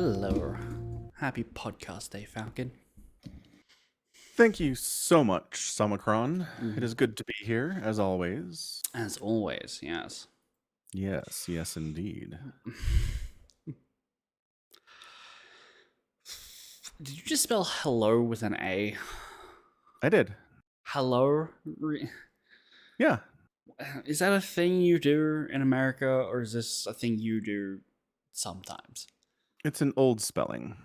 Hello. Happy podcast day, Falcon. Thank you so much, Samacron. It is good to be here, as always. As always, yes. Yes, indeed. Did you just spell hello with an A? I did. Hello? Yeah, Is that a thing you do in America, or is this a thing you do sometimes? it's an old spelling.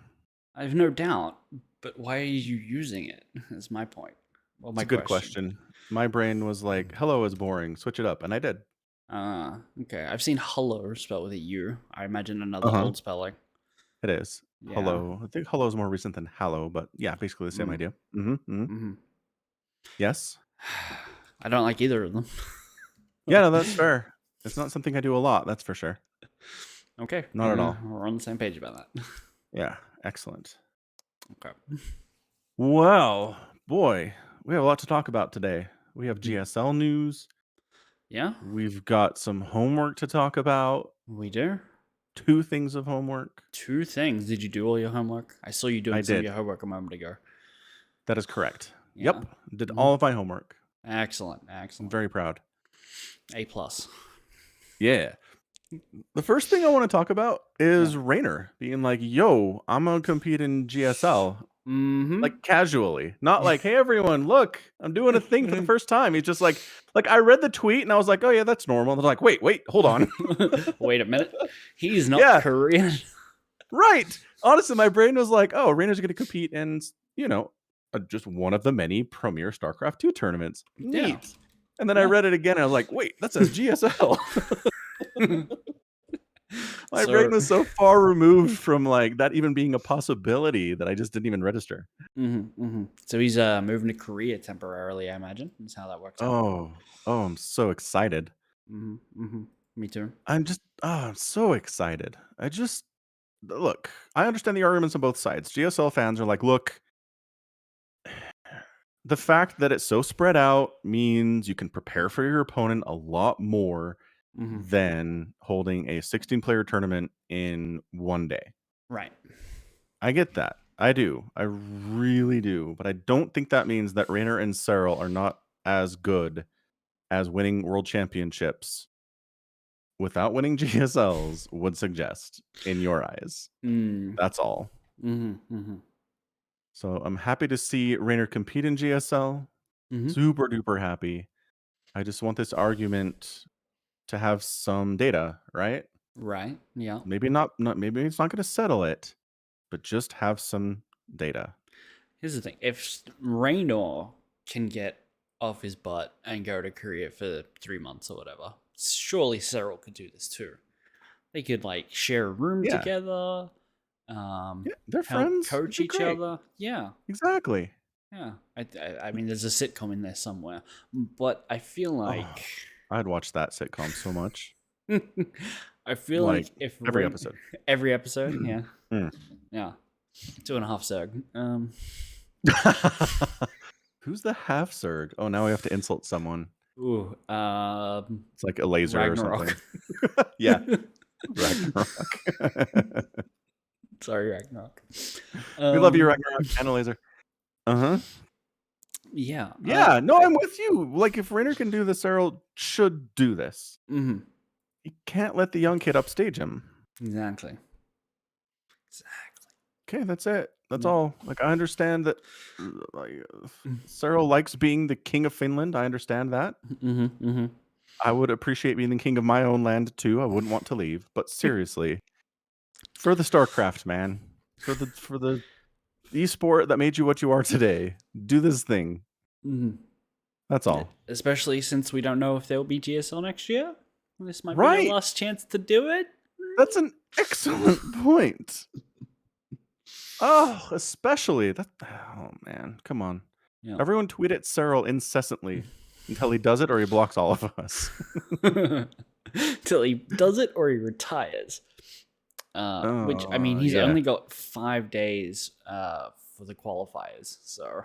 I have no doubt, but why are you using it? Is my point. Well, It's my a good question. My brain was like, hello is boring, switch it up, and I did. Okay. I've seen hello spelled with a U. I imagine another Uh-huh. old spelling. It is. Yeah. Hello. I think hello is more recent than hello, but yeah, basically the same idea. Yes? I don't like either of them. Yeah, no, that's fair. It's not something I do a lot, that's for sure. Okay. Not at all. We're on the same page about that. Yeah, excellent. Okay. Well, boy, we have a lot to talk about today. We have GSL news. Yeah, We've got some homework to talk about. we do. 2 things of homework. 2 things. Did you do all your homework? I saw you doing I some of did. your homework a moment ago. That is correct. Yeah. Yep. Did all of my homework. Excellent. I'm Excellent. very proud. A plus. Yeah. The first thing I want to talk about is Rainer being like, yo, I'm going to compete in GSL. Mm-hmm. Like casually. Not like, hey, everyone, look, I'm doing a thing for the first time. He's just like I read the tweet and I was like, oh, yeah, that's normal. And they're like, wait, hold on. Wait a minute. He's not Korean. Right. Honestly, my brain was like, oh, Rainer's going to compete in, just one of the many premier StarCraft 2 tournaments. Neat. Yeah. And then I read it again and I was like, wait, that says GSL. My brain was so far removed from like that even being a possibility that I just didn't even register. So he's moving to Korea temporarily, I imagine. That's how that works out. Oh, I'm so excited. Me too. I'm so excited. Look, I understand the arguments on both sides. GSL fans are like, look, the fact that it's so spread out means you can prepare for your opponent a lot more than holding a 16-player tournament in one day. Right. I get that. I do. I really do. But I don't think that means that Rainer and Serral are not as good as winning world championships without winning GSLs would suggest in your eyes. That's all. So I'm happy to see Rainer compete in GSL. Super duper happy. I just want this argument to have some data, right? Right. Yeah. Maybe maybe it's not going to settle it, but just have some data. Here's the thing: if Raynor can get off his butt and go to Korea for 3 months or whatever, surely Serral could do this too. They could like share a room together. They're friends. Coach each other. Yeah, exactly. Yeah, I mean, there's a sitcom in there somewhere, but I feel like I'd watch that sitcom so much. I feel like if every episode, yeah, yeah, 2.5 Zerg. Who's the half Zerg? Oh, now we have to insult someone. Ooh, it's like a laser Ragnarok. or something. Yeah, Ragnarok. Sorry, Ragnarok. We love you, Ragnarok, and a laser. Yeah. Yeah. No, I'm with you. Like, if Rainer can do this, Serral should do this. He can't let the young kid upstage him. Exactly. Okay, that's it. That's all. Like, I understand that Serral likes being the king of Finland. I understand that. I would appreciate being the king of my own land too. I wouldn't want to leave. But seriously, for the StarCraft, man, for the esport that made you what you are today, do this thing. That's all. Especially since we don't know if there will be GSL next year. This might be your last chance to do it. That's an excellent point. Oh, especially that. Oh man, come on! Yeah. Everyone tweet at Serral incessantly until he does it or he blocks all of us. Till he does it or he retires. Which I mean, he's only got 5 days for the qualifiers, so.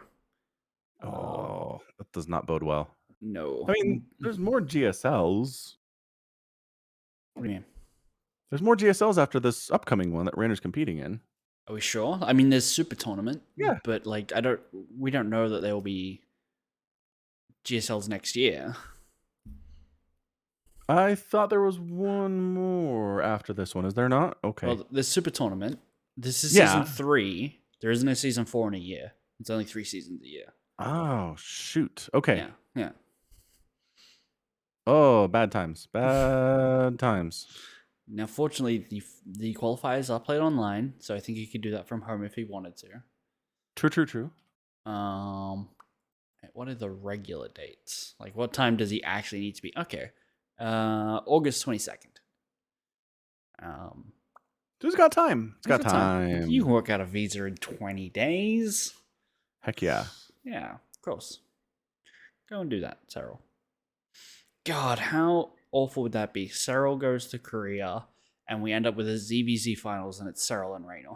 That does not bode well. No. I mean, there's more GSLs. What do you mean? There's more GSLs after this upcoming one that Rainer's competing in. Are we sure? I mean, there's Super Tournament. Yeah. But like, we don't know that there will be GSLs next year. I thought there was one more after this one. Is there not? Okay. Well, there's Super Tournament. This is season 3. There isn't a season 4 in a year. It's only 3 seasons a year. Oh, shoot. Okay. Yeah. Oh, bad times. Bad times. Now, fortunately, the qualifiers are played online, so I think he could do that from home if he wanted to. True. What are the regular dates? Like, what time does he actually need to be? Okay. August 22nd. Dude's got time. He's got time. You can work out a visa in 20 days. Heck yeah. Yeah, of course. Go and do that, Cyril. God, how awful would that be? Cyril goes to Korea, and we end up with a ZVZ finals, and it's Cyril and Raynor.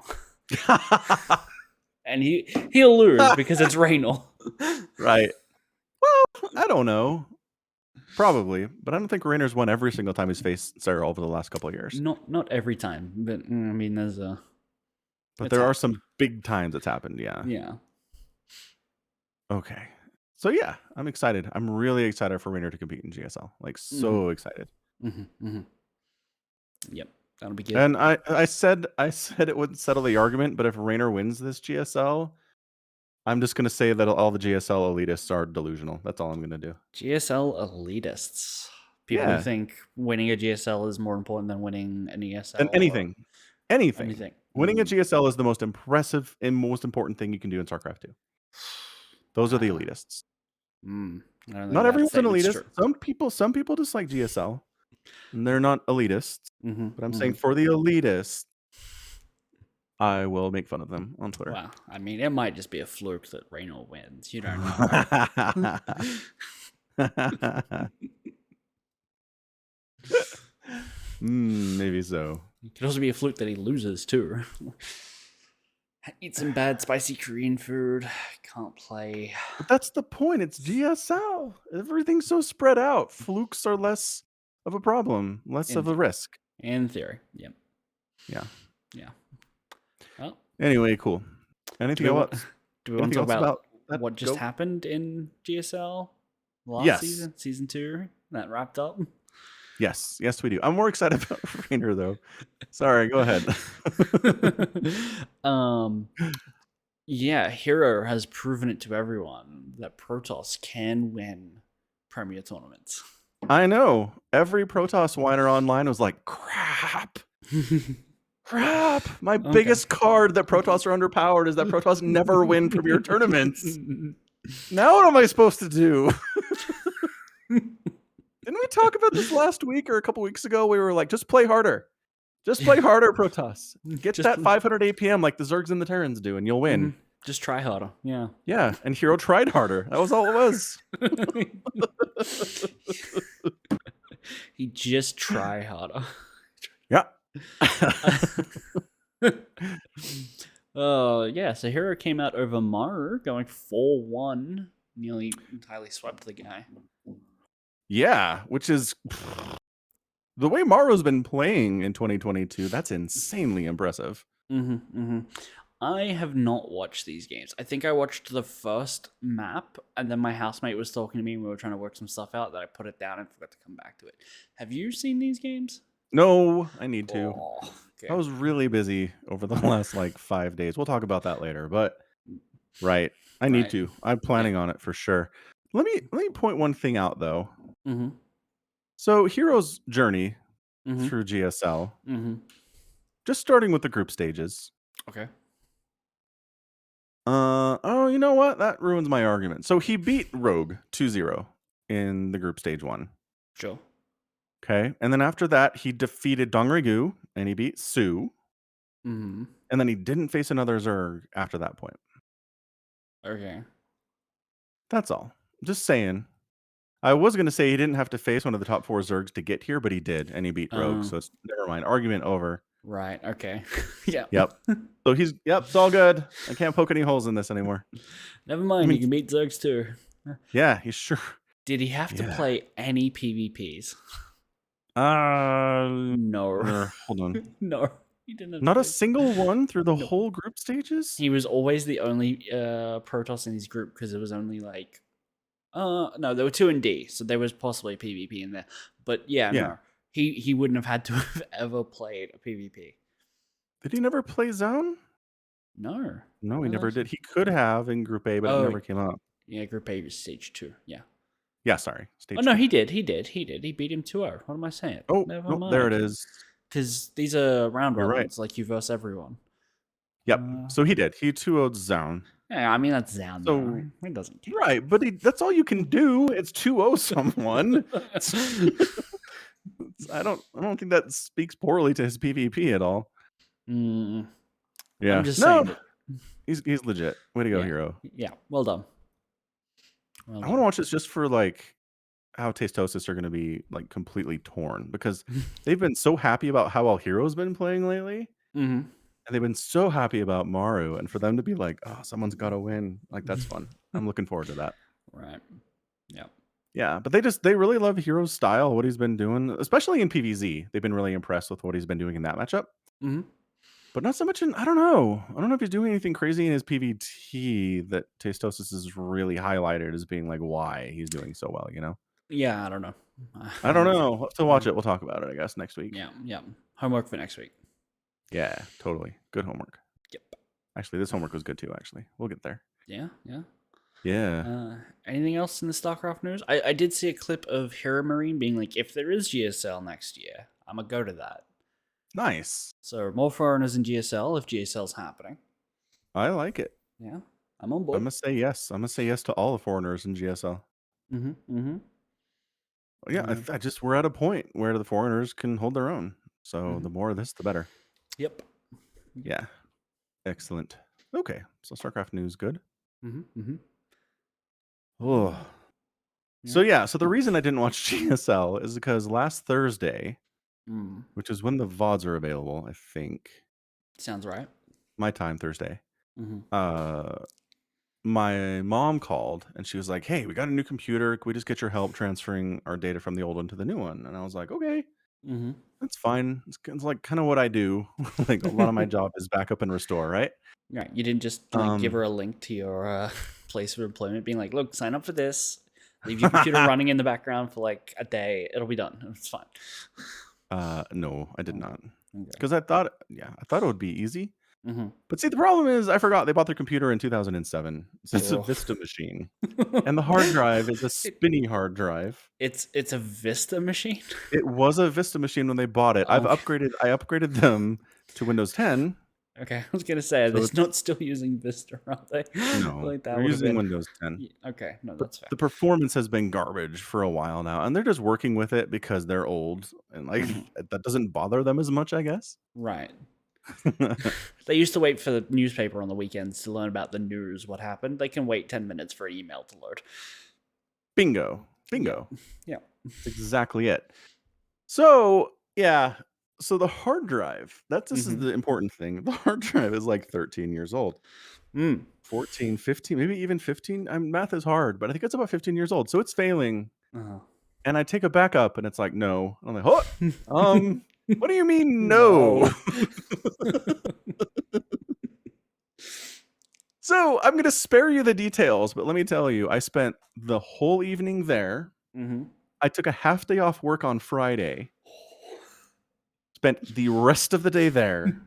And he'll lose because it's Raynor. Right. Well, I don't know. Probably, but I don't think Rainer's won every single time he's faced Cyril over the last couple of years. Not every time, but I mean, there's a. But there are some big times it's happened. Yeah. Yeah. Okay. So yeah, I'm excited. I'm really excited for Rainer to compete in GSL. Like so excited. Yep, that'll be good. And I said it wouldn't settle the argument, but if Rainer wins this GSL, I'm just gonna say that all the GSL elitists are delusional. That's all I'm gonna do. GSL elitists. People who think winning a GSL is more important than winning an ESL. And anything. Winning a GSL is the most impressive and most important thing you can do in StarCraft 2. Those are the elitists. Not everyone's an elitist. Some people just like GSL, and they're not elitists. But I'm saying for the elitists, I will make fun of them on Twitter. Wow. I mean, it might just be a fluke that Raynor wins. You don't know. Maybe so. It could also be a fluke that he loses, too. Eat some bad spicy Korean food. Can't play. But that's the point. It's GSL. Everything's so spread out. Flukes are less of a problem, less of a risk. In theory. Yep. Yeah. Well, anyway, cool. Anything else? Do we want to talk about what just happened in GSL last season? Season 2? That wrapped up? Yes, we do. I'm more excited about Rainer, though. Sorry, go ahead. Yeah, Hero has proven it to everyone that Protoss can win Premier tournaments. I know. Every Protoss whiner online was like, crap. My biggest card that Protoss are underpowered is that Protoss never win Premier tournaments. Now what am I supposed to do? Didn't we talk about this last week or a couple weeks ago? We were like, just play harder. Just play harder, Protoss. Get that 500 APM like the Zergs and the Terrans do, and you'll win. Just try harder. Yeah. Yeah, and Hero tried harder. That was all it was. He just try harder. Yeah. Yeah, so Hero came out over Maru, going 4-1. Nearly entirely swept the guy. Yeah, which is the way Maru's been playing in 2022. That's insanely impressive. I have not watched these games. I think I watched the first map, and then my housemate was talking to me, and we were trying to work some stuff out that I put it down and forgot to come back to it. Have you seen these games? No, I need to. Okay. I was really busy over the last 5 days. We'll talk about that later, but I need to. I'm planning on it for sure. Let me point one thing out though. So Hero's journey through GSL, just starting with the group stages. Okay. Oh, you know what? That ruins my argument. So he beat Rogue 2-0 in the group stage 1. Sure. Okay. And then after that, he defeated Dongrigu and he beat Su. And then he didn't face another Zerg after that point. Okay. That's all. Just saying. I was going to say he didn't have to face one of the top 4 Zergs to get here, but he did, and he beat Rogue. So it's never mind. Argument over. Right. Okay. Yeah. Yep. So it's all good. I can't poke any holes in this anymore. Never mind. You can beat Zergs too. Yeah, he's sure. Did he have to play any PvPs? No. Hold on. No. He didn't have Not a to. single one through the Nope. whole group stages? He was always the only Protoss in his group because it was only like no, there were 2 in D, so there was possibly PvP in there. But yeah, Yeah. no. He wouldn't have had to have ever played a PvP. Did he never play Zone? No. No, he No, never that's- did. He could have in Group A, but it Oh, never came up. yeah, Group A was stage 2. Yeah. Yeah, sorry. Stage Oh no, 2. he did. He beat him 2-0. What am I saying? Oh, Never nope, mind. there it is. Because these are round You're right. robins, like you verse everyone. Yep. So he did. He 2-0'd Zone. Yeah, I mean that's Zan. So- though. It doesn't count. Right, but that's all you can do. It's 2-0 someone. I don't think that speaks poorly to his PvP at all. Mm, Yeah. I'm just no, saying. he's legit. Way to go, Yeah. Hero. Yeah, well done. Well I done. want to watch this just for like how Tastosis are going to be like completely torn because they've been so happy about how well Hero's been playing lately, Mm-hmm. and they've been so happy about Maru, and for them to be like, oh, someone's got to win, like that's fun. I'm looking forward to that. Right. Yeah. Yeah, but they really love Hero's style, what he's been doing, especially in PvZ. They've been really impressed with what he's been doing in that matchup. Mm-hmm. But not so much in, I don't know if he's doing anything crazy in his PvT that Tastosis is really highlighted as being like why he's doing so well, you know? Yeah, I don't know. I don't know. We'll have to watch it. We'll talk about it, I guess, next week. Yeah, yeah. Homework for next week. Yeah, totally. Good homework. Yep. Actually, this homework was good too, actually. We'll get there. Yeah, yeah. Yeah. Anything else in the StarCraft news? I did see a clip of Hero Marine being like, if there is GSL next year, I'm going to go to that. Nice. So more foreigners in GSL if GSL's happening. I like it. Yeah, I'm on I'm board. going to say yes. I'm going to say yes to all the foreigners in GSL. Mm-hmm, mm-hmm. Yeah, I just we're at a point where the foreigners can hold their own. So the more of this, the better. Yep. Yeah. Excellent. Okay. So StarCraft news, good. Mm-hmm, mm-hmm. Oh. So yeah, so the reason I didn't watch GSL is because last Thursday, which is when the VODs are available, I think. Sounds right. My time, Thursday. Mm-hmm. My mom called and she was like, "Hey, we got a new computer. Can we just get your help transferring our data from the old one to the new one?" And I was like, "Okay, Mm-hmm. that's fine." It's like kind of what I do. Like a lot of my job is backup and restore, right? Right. You didn't just give her a link to your place of employment, being like, "Look, sign up for this. Leave your computer running in the background for like a day. It'll be done. It's fine." No, I did not. Okay. Because I thought it would be easy. Mm-hmm. But see, the problem is I forgot they bought their computer in 2007. So it's a Oh. Vista machine. And the hard drive is a spinny hard drive. It's a Vista machine. It was a Vista machine when they bought it. I upgraded them to Windows 10. Okay, I was gonna say So they're it's- not still using Vista, are they? No, Like that they're would've using been- Windows 10. Okay, no, But that's fair. the performance has been garbage for a while now, and they're just working with it because they're old, and like that doesn't bother them as much, I guess. Right. They used to wait for the newspaper on the weekends to learn about the news, what happened. They can wait 10 minutes for an email to load. Bingo. Yeah. That's exactly it. So yeah, so the hard drive. This is the important thing. The hard drive is like 13 years old. 14, 15, maybe even 15. Math is hard, but I think it's about 15 years old. So it's failing. Uh-huh. And I take a backup and it's like, no. And I'm like, oh, what do you mean no? So I'm going to spare you the details, but let me tell you, I spent the whole evening there. Mm-hmm. I took a half day off work on Friday. Spent the rest of the day there.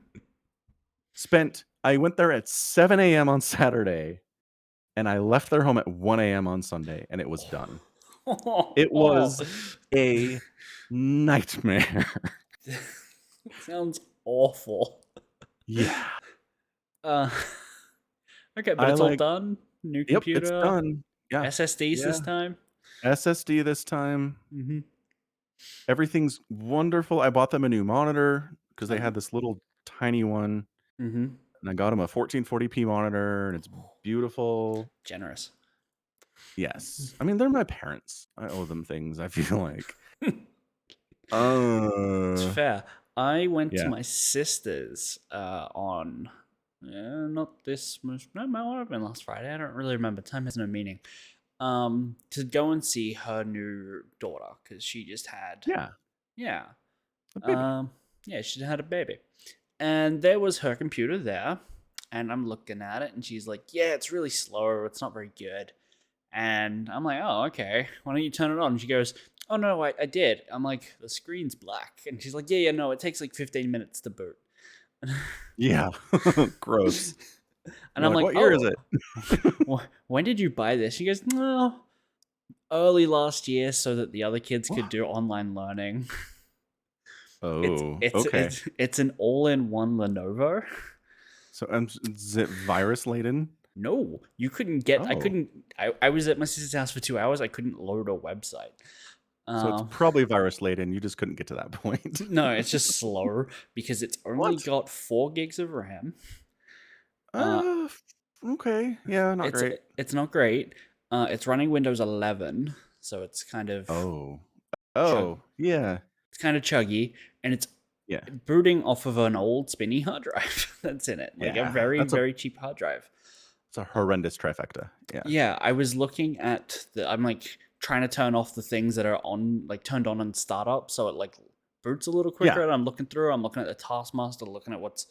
I went there at 7 a.m. on Saturday. And I left their home at 1 a.m. on Sunday. And it was done. It was a nightmare. Sounds awful. Yeah. Okay, but it's all done. New Yep, computer. it's done. Yeah. SSDs this time. SSD this time. Mm-hmm. Everything's wonderful. I bought them a new monitor because they had this little tiny one. Mm-hmm. And I got them a 1440p monitor, and it's beautiful. Generous. Yes. I mean, they're my parents. I owe them things, I feel like. It's fair. I went yeah. to my sister's on not this much. No, it might have been last Friday. I don't really remember. Time has no meaning. To go and see her new daughter because she just had Yeah. A baby. Yeah, she had a baby. And there was her computer there. And I'm looking at it, and she's like, yeah, it's really slow. It's not very good. And I'm like, oh, okay. Why don't you turn it on? And she goes, oh, no, I did. I'm like, the screen's black. And she's like, yeah, no, it takes like 15 minutes to boot. Yeah. Gross. And You're I'm like, like, what year is oh, it? when did you buy this? She goes, no, early last year so that the other kids could What? do online learning. Oh, okay. It's an all-in-one Lenovo. So is it virus laden? No, you couldn't get. I Oh, couldn't. I was at my sister's house for 2 hours. I couldn't load a website. so it's probably virus laden. You just couldn't get to that point. No, it's just slower because it's only What? got 4 gigs of RAM. Uh, Okay. Yeah, not it's great. it's not great. It's running Windows 11, so it's kind of Oh. chug. Oh, yeah. It's kind of chuggy, and it's Yeah. booting off of an old spinny hard drive that's in it, like a Yeah. very That's very cheap hard drive. it's a horrendous trifecta. Yeah. Yeah, I was looking at the. I'm like trying to turn off the things that are on, like turned on in startup, so it like boots a little quicker. Yeah. And I'm looking through. I'm looking at the taskmaster, looking at what's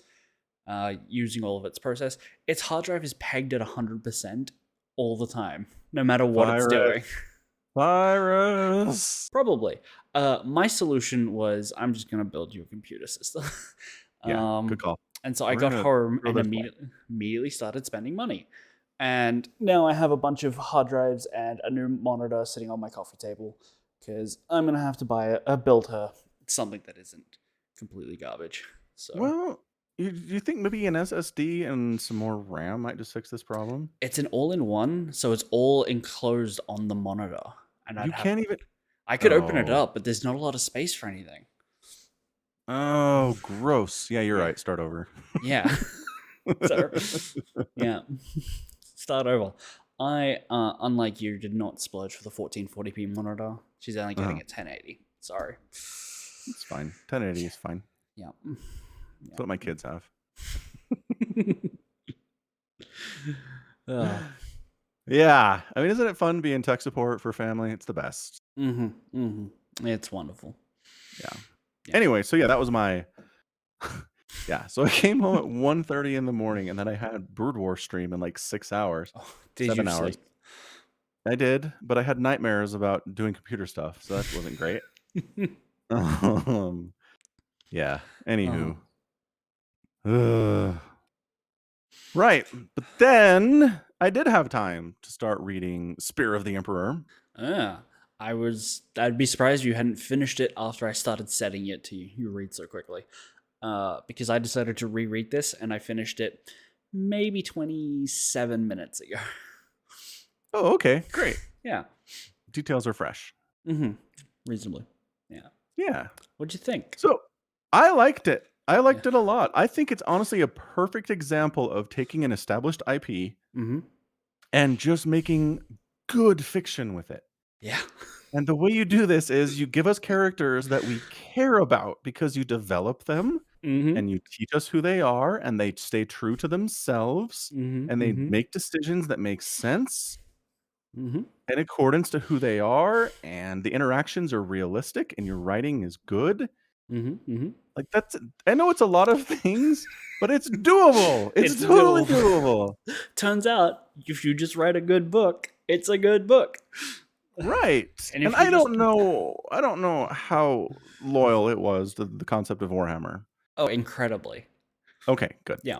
using all of its process. Its hard drive is pegged at 100% all the time, no matter what it's doing. Virus. Probably. My solution was I'm just gonna build you a computer system. Yeah. Good call. And so I We're got gonna home throw and this way. immediately started spending money. And now I have a bunch of hard drives and a new monitor sitting on my coffee table because I'm gonna have to build her something that isn't completely garbage. So Well, you think maybe an SSD and some more RAM might just fix this problem? it's an all-in-one, so it's all enclosed on the monitor, and You can't even. I could open it Oh. up, but there's not a lot of space for anything. Oh, gross. Yeah, you're Yeah. right. Start over. Yeah. So, yeah. Start over. I, unlike you, did not splurge for the 1440p monitor. She's only getting Uh-huh. a 1080. Sorry. It's fine. 1080 is fine. Yeah. That's what my kids have. Ugh. Yeah. I mean, isn't it fun being tech support for family? It's the best. It's wonderful. Yeah. Yeah. Anyway, so yeah, that was my yeah. So I came home at 1:30 in the morning, and then I had Brood War stream in like 6 hours. Oh, did 7 you hours. sleep? I did, but I had nightmares about doing computer stuff, so that wasn't great. Yeah. Anywho. Ugh. Right. But then I did have time to start reading Spear of the Emperor. Yeah. I'd be surprised if you hadn't finished it after I started setting it to you read so quickly. Because I decided to reread this and I finished it maybe 27 minutes ago. Oh, okay. Great. Yeah. Details are fresh. Reasonably. Yeah. Yeah. What'd you think? So I liked it. I liked it a lot. I think it's honestly a perfect example of taking an established IP and just making good fiction with it. Yeah. And the way you do this is you give us characters that we care about because you develop them and you teach us who they are and they stay true to themselves and they make decisions that make sense in accordance to who they are, and the interactions are realistic and your writing is good. Like that's, I know it's a lot of things, but it's doable. It's totally doable. Turns out if you just write a good book, it's a good book. Right. And I don't know how loyal it was to the concept of Warhammer. Oh, incredibly. Okay, good. Yeah.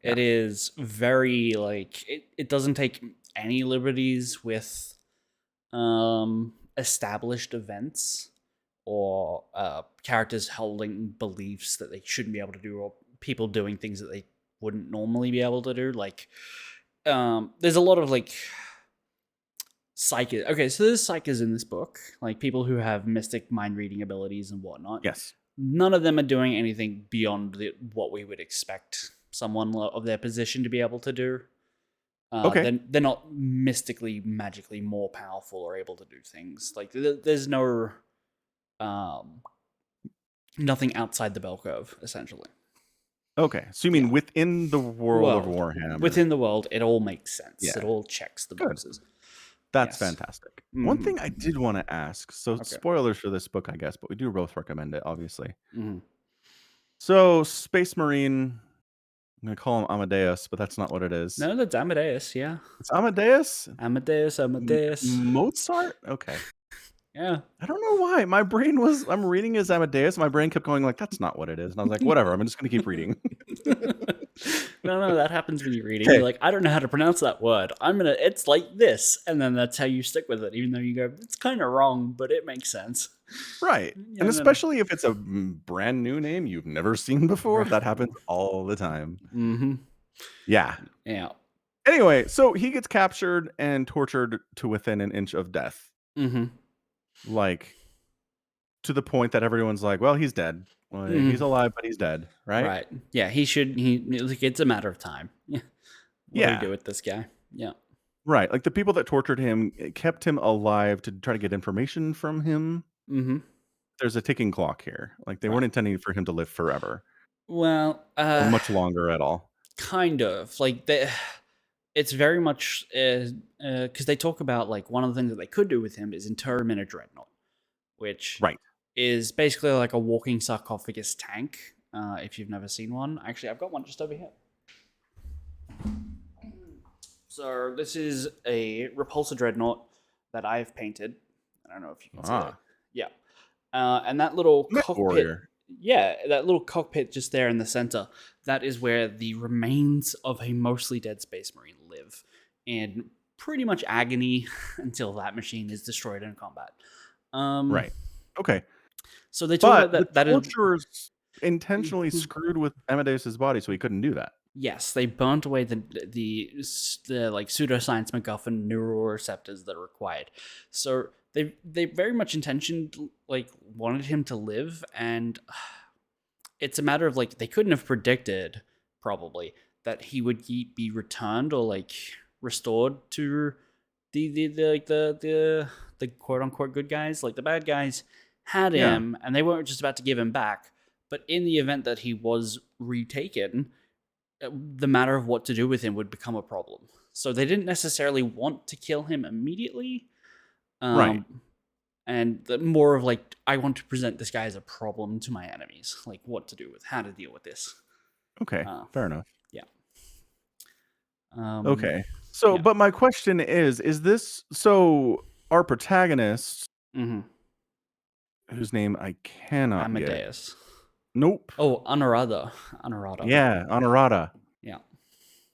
It is very like it doesn't take any liberties with established events or characters holding beliefs that they shouldn't be able to do, or people doing things that they wouldn't normally be able to do. Like there's a lot of like psychic. Okay, so there's psychers in this book, like people who have mystic mind reading abilities and whatnot. Yes. None of them are doing anything beyond what we would expect someone of their position to be able to do. Okay. They're not mystically, magically more powerful or able to do things. Like there's no nothing outside the bell curve, essentially. Okay, so you mean within the world of Warhammer? Within the world, it all makes sense. Yeah. It all checks the boxes. That's Yes. fantastic. One Hmm. thing I did want to ask, so Okay. spoilers for this book, I guess, but we do both recommend it, obviously. Hmm. So, Space Marine, I'm gonna call him Amadeus, but that's not what it is. No, that's Amadeus. Yeah. It's Amadeus? Amadeus. Amadeus. Mozart? Okay. Yeah. I don't know why. I'm reading as Amadeus. My brain kept going like, that's not what it is. And I was like, whatever. I'm just gonna keep reading. No, that happens when you're reading. You're Okay. like, I don't know how to pronounce that word. It's like this. And then that's how you stick with it, even though you go, it's kind of wrong, but it makes sense. Right. Yeah, And no, no. especially if it's a brand new name you've never seen before, Right. that happens all the time. Mm-hmm. Yeah. Yeah. Anyway, so he gets captured and tortured to within an inch of death. Mm-hmm. Like, to the point that everyone's like, well, he's dead. Well, he's alive, but he's dead, right? Right. Yeah, it's a matter of time. Yeah. What do we Yeah. do with this guy? Yeah. Right. Like, the people that tortured him kept him alive to try to get information from him. Mm-hmm. There's a ticking clock here. Like, they weren't intending for him to live forever Well, or much longer at all. kind of. Like, it's very much because they talk about, like, one of the things that they could do with him is inter him in a dreadnought, which Right. is basically like a walking sarcophagus tank. If you've never seen one, actually, I've got one just over here. So this is a repulsor dreadnought that I've painted. I don't know if you can see it. Yeah, and that little Myth cockpit. Warrior. Yeah, that little cockpit just there in the center. That is where the remains of a mostly dead Space Marine live, in pretty much agony until that machine is destroyed in combat. Right. Okay. So they talk But about the that is torturers intentionally screwed with Amadeus's body, so he couldn't do that. yes, they burnt away the like pseudoscience MacGuffin neuroreceptors that are required. So they very much intentioned like wanted him to live, and it's a matter of like they couldn't have predicted probably that he would be returned or like restored to the quote unquote good guys. Like the bad guys had Yeah. him, and they weren't just about to give him back. But in the event that he was retaken, the matter of what to do with him would become a problem. So they didn't necessarily want to kill him immediately. Right. And more of like, I want to present this guy as a problem to my enemies, like what to do with, how to deal with this. Okay. Fair enough. Yeah. Okay. So, yeah. but my question is this so our protagonist, Mm-hmm. whose name I cannot get. Amadeus. Nope. Oh, Anurada. Yeah, Honorata. Yeah.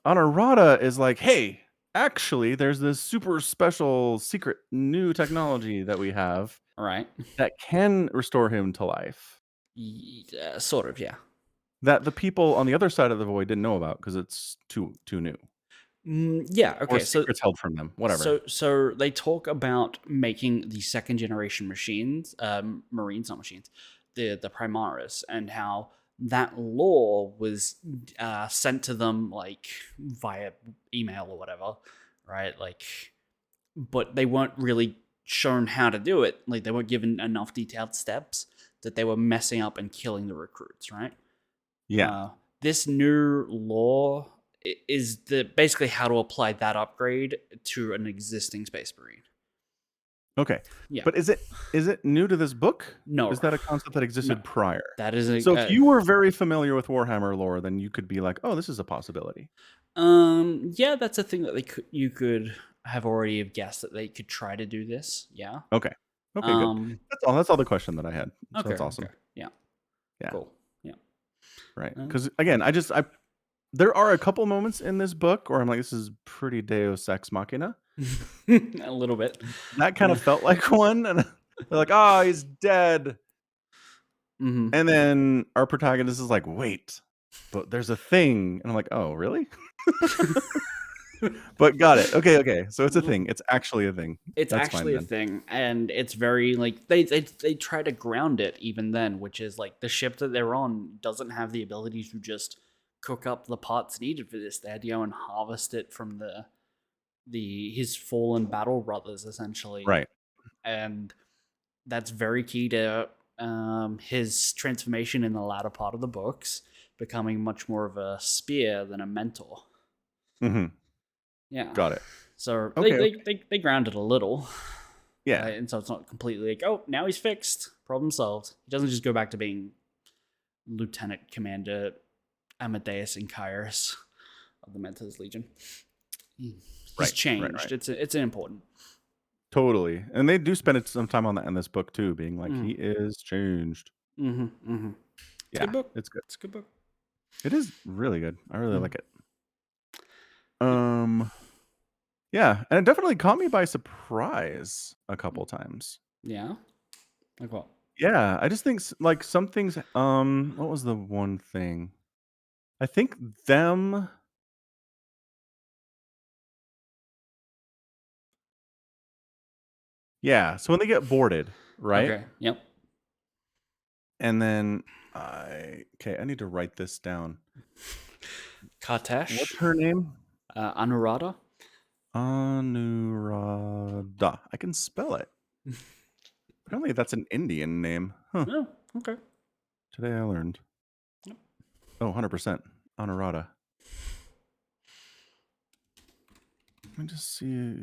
Honorata is like, hey, actually, there's this super special secret new technology that we have All right. that can restore him to life. Sort of, yeah. That the people on the other side of the void didn't know about because it's too new. Yeah. Okay. Or secrets held from them. Whatever. So they talk about making the second generation machines, Marines, not machines, the Primaris, and how that lore was sent to them like via email or whatever, right? Like, but they weren't really shown how to do it. Like, they weren't given enough detailed steps that they were messing up and killing the recruits, right? Yeah. This new lore is basically how to apply that upgrade to an existing Space Marine. Okay. Yeah. But is it new to this book? No. Is that a concept that existed prior? That is so if you were very familiar with Warhammer lore, then you could be like, oh, this is a possibility. Yeah, that's a thing that you could have already have guessed that they could try to do this. Yeah. Okay. Okay, good. That's all the question that I had. So Okay. that's awesome. Okay. Yeah. Yeah. Cool. Yeah. Right. Because again, there are a couple moments in this book where I'm like, this is pretty Deus Ex Machina. A little bit. That kind of felt like one. And they're like, oh, he's dead. Mm-hmm. And then our protagonist is like, wait, but there's a thing. And I'm like, oh, really? But got it. Okay. So it's a thing. It's actually a thing. It's That's actually fine, a thing, and it's very like they try to ground it even then, which is like the ship that they're on doesn't have the ability to just cook up the parts needed for this. They had to go and harvest it from his fallen battle brothers, essentially. Right. And that's very key to his transformation in the latter part of the books, becoming much more of a spear than a mentor. Mm-hmm. Yeah. Got it. So Okay. they ground it a little. Yeah. And so it's not completely like, oh, now he's fixed. Problem solved. He doesn't just go back to being Lieutenant Commander Amadeus and Kairos of the Mentor's Legion. He's Right. changed. It's important. Totally. And they do spend some time on that in this book too, being like, he is changed. Mm-hmm. Mm-hmm. It's a good book. It's good. It's a good book. It is really good. I really like it. Yeah, and it definitely caught me by surprise a couple times. Yeah. Like what? Yeah, I just think like some things. What was the one thing? I think them. Yeah, so when they get boarded, right? Okay. Yep. And then I need to write this down. Kartesh. What's her name? Anuradha. Anuradha. I can spell it. Apparently, that's an Indian name. Huh. Oh, okay. Today I learned. Yep. Oh, 100%. Anuradha. Let me just see.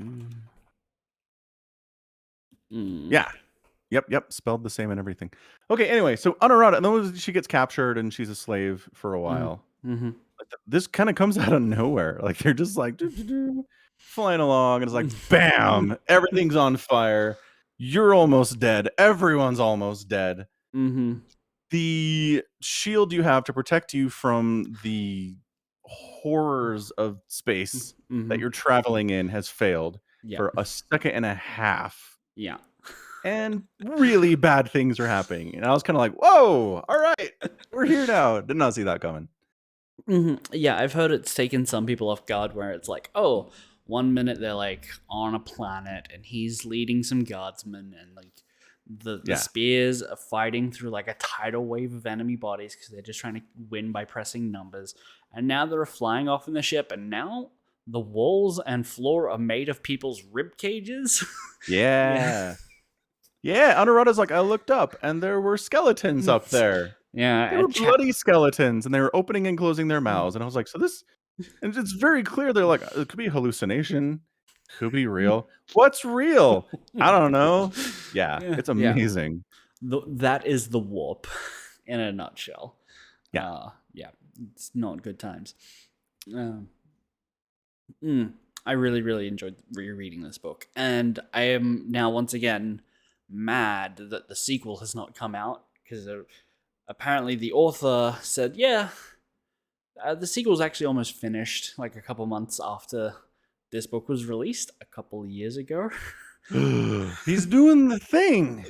Yeah. Yep. Spelled the same and everything. Okay, anyway, so Anuradha, and then she gets captured and she's a slave for a while. Mm-hmm. This kind of comes out of nowhere. Like they're just like flying along, and it's like, bam, everything's on fire. You're almost dead. Everyone's almost dead. Mm-hmm. The shield you have to protect you from the horrors of space that you're traveling in has failed for a second and a half. Yeah. And really bad things are happening. And I was kind of like, whoa, all right, we're here now. Did not see that coming. Mm-hmm. Yeah, I've heard it's taken some people off guard where it's like, oh, 1 minute they're like on a planet and he's leading some guardsmen and like the spears are fighting through like a tidal wave of enemy bodies because they're just trying to win by pressing numbers. And now they're flying off in the ship, and now the walls and floor are made of people's rib cages. Yeah. Anuradha's like, I looked up and there were skeletons up there. Yeah. They were bloody skeletons and they were opening and closing their mouths. And I was like, so this, and it's very clear. They're like, it could be hallucination. Could be real. What's real? I don't know. Yeah, it's amazing. That is the warp in a nutshell. Yeah. It's not good times. I really, really enjoyed rereading this book. And I am now once again mad that the sequel has not come out because apparently the author said, the sequel is actually almost finished like a couple months after this book was released a couple of years ago. He's doing the thing.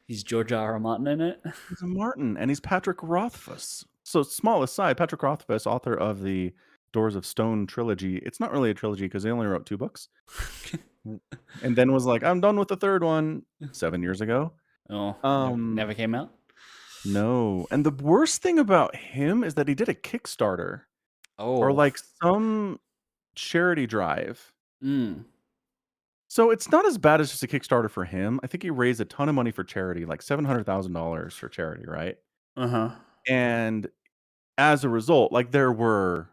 He's George R. R. Martin in it. He's a Martin, and he's Patrick Rothfuss. So, small aside, Patrick Rothfuss, author of the Doors of Stone trilogy. It's not really a trilogy because they only wrote 2 books. And then was like, I'm done with the 3rd one 7 years ago. Oh, never came out? No. And the worst thing about him is that he did a Kickstarter. Oh. Or like some charity drive. So it's not as bad as just a Kickstarter for him. I think he raised a ton of money for charity, like $700,000 for charity, right? And as a result, like there were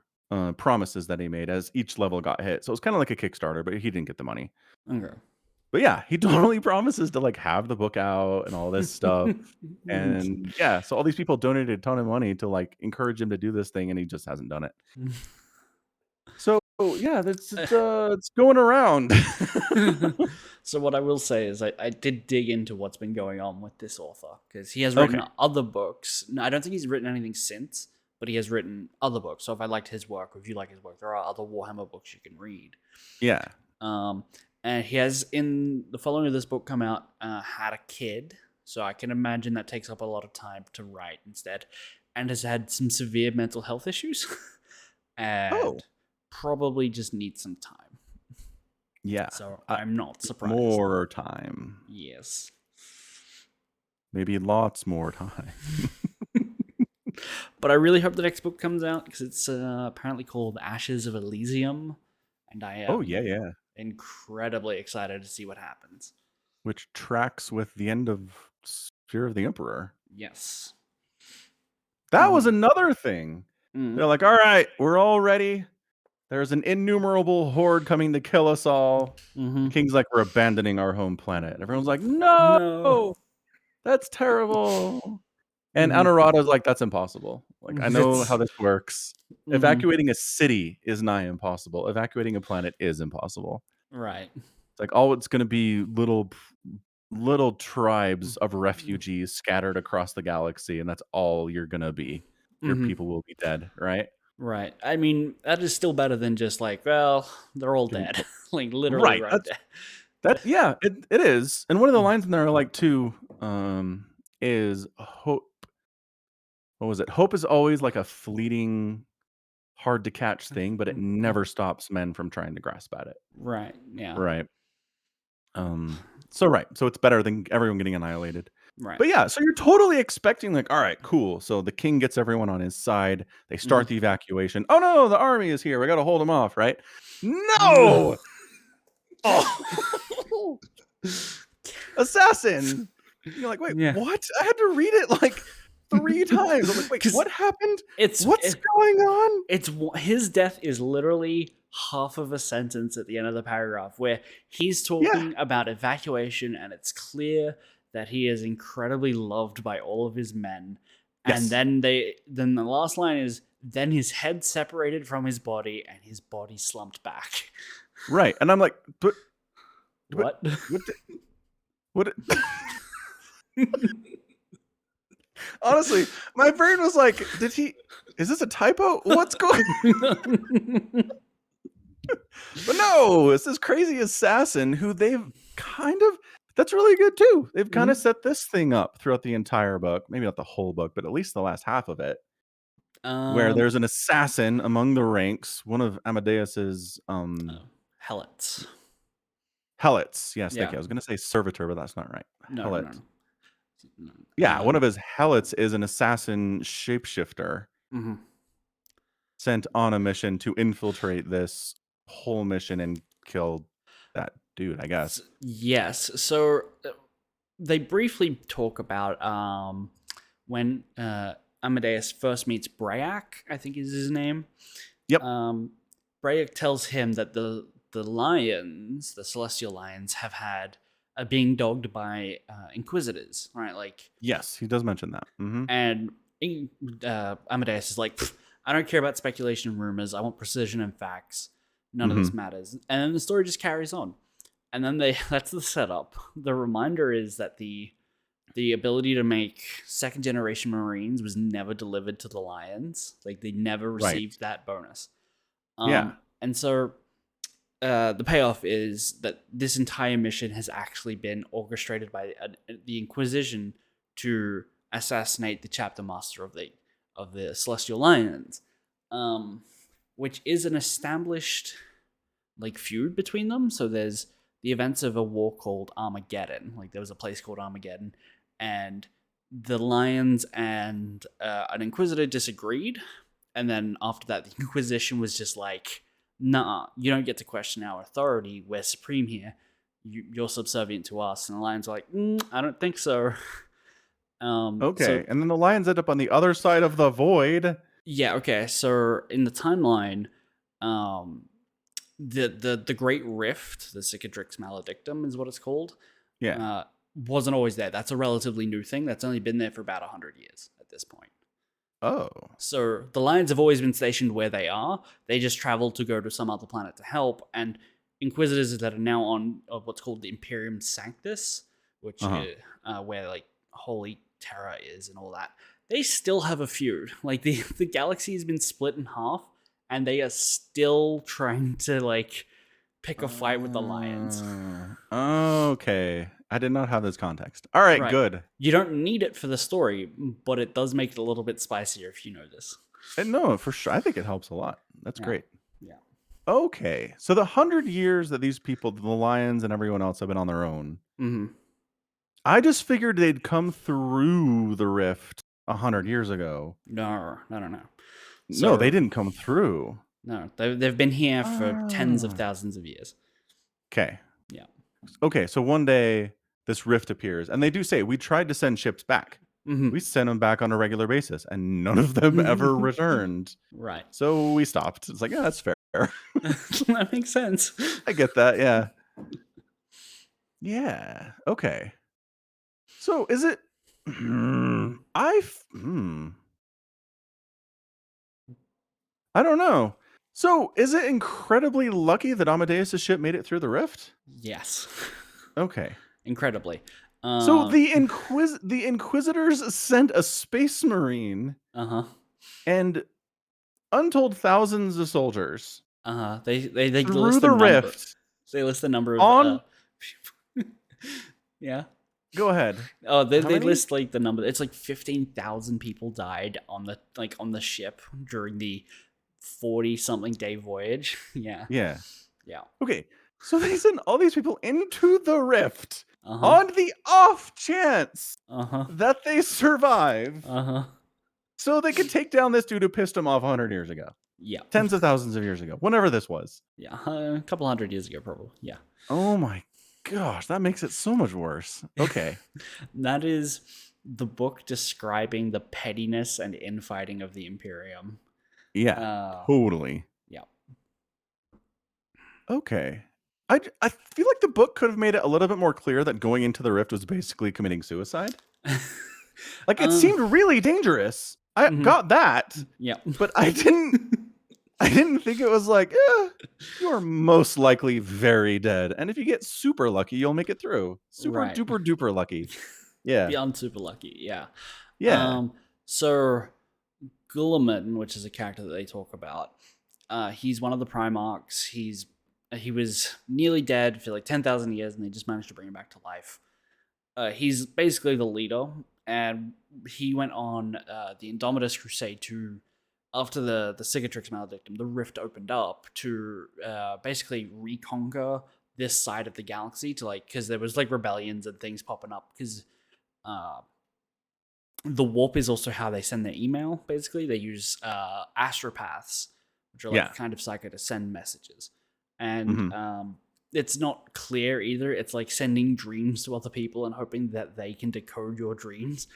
promises that he made as each level got hit. So it was kind of like a Kickstarter, but he didn't get the money. Okay. But yeah, he totally promises to like have the book out and all this stuff. And yeah, so all these people donated a ton of money to like encourage him to do this thing, and he just hasn't done it. So yeah, it's going around. So what I will say is I did dig into what's been going on with this author because he has written other books. No, I don't think he's written anything since, but he has written other books. So if I liked his work, or if you like his work, there are other Warhammer books you can read. Yeah. And he has, in the following of this book come out, had a kid. So I can imagine that takes up a lot of time to write instead. And has had some severe mental health issues. And probably just needs some time. Yeah. So I'm not surprised. More time. Yes. Maybe lots more time. But I really hope the next book comes out because it's apparently called Ashes of Elysium. And I am incredibly excited to see what happens. Which tracks with the end of Fear of the Emperor. Yes. That was another thing. They're like, all right, we're all ready. There's an innumerable horde coming to kill us all. Mm-hmm. The king's like, we're abandoning our home planet. Everyone's like, No. no, that's terrible. And Mhm. Anuradha's like, that's impossible. Like, I know how this works. Mhm. Evacuating a city is nigh impossible. Evacuating a planet is impossible. Right. It's like all it's going to be little tribes of refugees scattered across the galaxy, and that's all you're going to be. Your Mhm. people will be dead, right? Right. I mean, that is still better than just like, well, they're all Doing- dead. Like literally Right, dead. Yeah, it is. And one of the lines in there are like too, is hope. What was it? Hope is always like a fleeting, hard to catch thing, but it never stops men from trying to grasp at it. Right. Yeah. Right. So it's better than everyone getting annihilated. Right. But yeah, so you're totally expecting like, all right, cool. So the king gets everyone on his side. They start the evacuation. Oh no, the army is here. We got to hold them off, right? No. Oh. Assassin. You're like, wait, Yeah. what? I had to read it like 3 times. I'm like, wait, 'Cause what happened? What's going on? His death is literally half of a sentence at the end of the paragraph where he's talking about evacuation, and it's clear that he is incredibly loved by all of his men. And then the last line is, then his head separated from his body and his body slumped back. Right. And I'm like, but What? what honestly, my brain was like, is this a typo? What's going on? But no, it's this crazy assassin who they've that's really good too. They've kind of set this thing up throughout the entire book. Maybe not the whole book, but at least the last half of it. Where there's an assassin among the ranks, one of Amadeus's Helots. Helots. Yes, Yeah. thank you. I was gonna say servitor, but that's not right. No. Yeah, one of his helots is an assassin shapeshifter sent on a mission to infiltrate this whole mission and kill that dude, I guess. Yes. So they briefly talk about when Amadeus first meets Brayak, I think is his name. Yep. Brayak tells him that the lions, the celestial lions, are being dogged by inquisitors, right? Like, yes, he does mention that. And Amadeus is like, I don't care about speculation and rumors. I want precision and facts. None of this matters. And then the story just carries on. And then that's the setup. The reminder is that the ability to make second generation Marines was never delivered to the Lions. Like, they never received that bonus. And so the payoff is that this entire mission has actually been orchestrated by the Inquisition to assassinate the chapter master of the Celestial Lions, which is an established like feud between them. So there's the events of a war called Armageddon. Like, there was a place called Armageddon, and the Lions and an Inquisitor disagreed. And then after that, the Inquisition was just like, nah, you don't get to question our authority. We're supreme here. You're subservient to us. And the Lions are like, I don't think so. Okay. And then the Lions end up on the other side of the void. Yeah, okay. So in the timeline, the Great Rift, the Cicatrix Maledictum is what it's called. Yeah. Wasn't always there. That's a relatively new thing. That's only been there for about 100 years at this point. Oh. So the Lions have always been stationed where they are. They just travel to go to some other planet to help. And Inquisitors that are now on what's called the Imperium Sanctus, which is where like Holy Terra is and all that, they still have a feud. Like, the galaxy has been split in half, and they are still trying to like pick a fight with the Lions. Okay. I did not have this context. All right, good. You don't need it for the story, but it does make it a little bit spicier if you know this. No, for sure. I think it helps a lot. That's great. Yeah. Okay. So the 100 years that these people, the Lions and everyone else, have been on their own, I just figured they'd come through the rift 100 years ago. No. No, they didn't come through. No, they've been here for tens of thousands of years. Okay. Yeah. Okay, so one day this rift appears, and they do say, we tried to send ships back. We sent them back on a regular basis, and none of them ever returned. Right. So we stopped. It's like, yeah, that's fair. That makes sense. I get that. Yeah. Yeah. Okay. So is it? I don't know. So is it incredibly lucky that Amadeus' ship made it through the rift? Yes. Okay. Incredibly. So the Inquisitors sent a space marine and untold thousands of soldiers They through list the the number. rift. They list the number of On yeah. Go ahead. Oh, they How many? list like the number. It's like 15,000 people died on the ship during the 40-something day voyage. Yeah. Yeah. Yeah. Okay. So they sent all these people into the rift Uh-huh. on the off chance Uh-huh. that they survive. Uh-huh. So they could take down this dude who pissed them off 100 years ago. Yeah. Tens of thousands of years ago. Whenever this was. Yeah. A couple hundred years ago, probably. Yeah. Oh my gosh. That makes it so much worse. Okay. That is the book describing the pettiness and infighting of the Imperium. Yeah. Totally. Yeah. Okay. I feel like the book could have made it a little bit more clear that going into the rift was basically committing suicide. Like it seemed really dangerous. I got that. Yeah. But I didn't think it was like, you're most likely very dead. And if you get super lucky, you'll make it through. Super duper duper lucky. Yeah. Beyond super lucky. Yeah. Yeah. So Guilliman, which is a character that they talk about, he's one of the Primarchs. He was nearly dead for like 10,000 years, and they just managed to bring him back to life. He's basically the leader, and he went on the Indomitus Crusade to, after the Cicatrix Maledictum, the rift opened up to basically reconquer this side of the galaxy, to like, because there was like rebellions and things popping up, because the warp is also how they send their email. Basically, they use astropaths, which are like kind of psycho, to send messages. And it's not clear either. It's like sending dreams to other people and hoping that they can decode your dreams.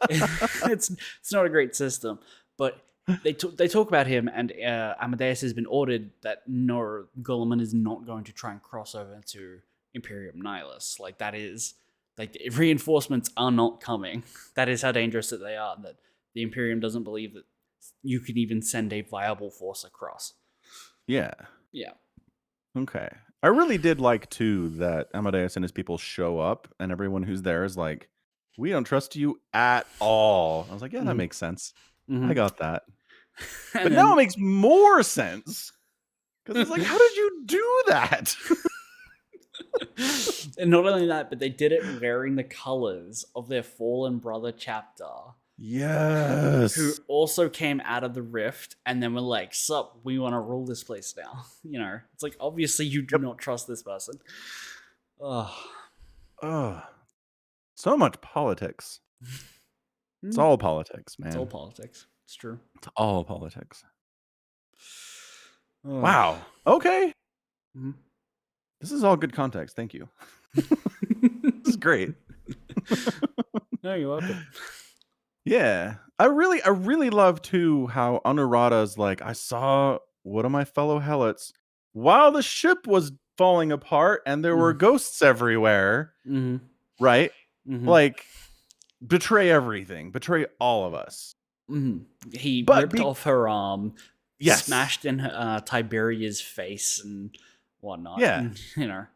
It's not a great system, but they talk about him, and Amadeus has been ordered that no, Guilliman is not going to try and cross over to Imperium Nihilus. Like, that is, like, the reinforcements are not coming. That is how dangerous that they are, that the Imperium doesn't believe that you can even send a viable force across. Yeah. Yeah. Okay. I really did like, too, that Amadeus and his people show up, and everyone who's there is like, we don't trust you at all. I was like, yeah, that makes sense. I got that. But now it makes more sense. Because it's like, how did you do that? And not only that, but they did it wearing the colors of their fallen brother chapter. Yes. Who also came out of the rift and then were like, sup, we want to rule this place now. You know, it's like, obviously you do not trust this person. So much politics. It's all politics, man. It's all politics. It's true. It's all politics. Wow. Okay. This is all good context. Thank you. This is great. No, you're welcome. Yeah. I really love too how Anurata's like, I saw one of my fellow Helots while the ship was falling apart and there were ghosts everywhere. Right? Like, betray everything. Betray all of us. He ripped off her arm. Yes. Smashed in Tiberia's face and whatnot. Yeah. And, you know.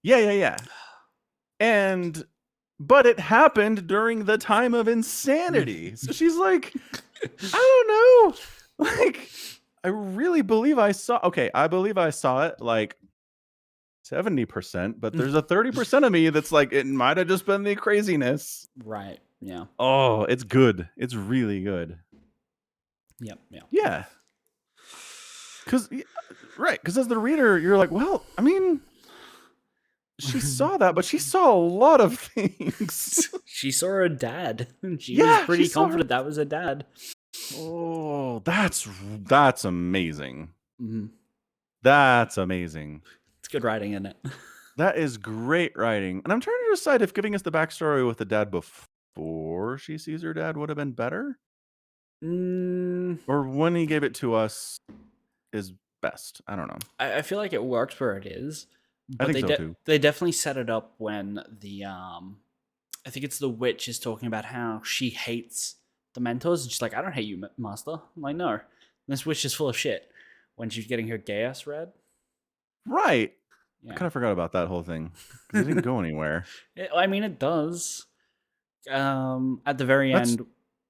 Yeah. But it happened during the time of insanity. So she's like, I don't know. Like, I really believe I saw. Okay, I believe I saw it like 70%, but there's a 30% of me that's like, it might have just been the craziness. Right. Yeah. Oh, it's good. It's really good. Yep. Yeah. Because as the reader, you're like, well, I mean, she saw that, but she saw a lot of things. She saw her dad. She was pretty confident that was her dad. Oh, that's amazing. That's amazing. It's good writing, isn't it? That is great writing. And I'm trying to decide if giving us the backstory with the dad before she sees her dad would have been better. Mm, or when he gave it to us is best. I don't know. I feel like it works where it is, I but think so too. they definitely set it up when I think it's the witch is talking about how she hates the mentors, and she's like, "I don't hate you, master." I'm like, no, this witch is full of shit. When she's getting her Gaius read, Right. I yeah. kind of forgot about that whole thing because it didn't go anywhere. I mean, it does. At the very That's end,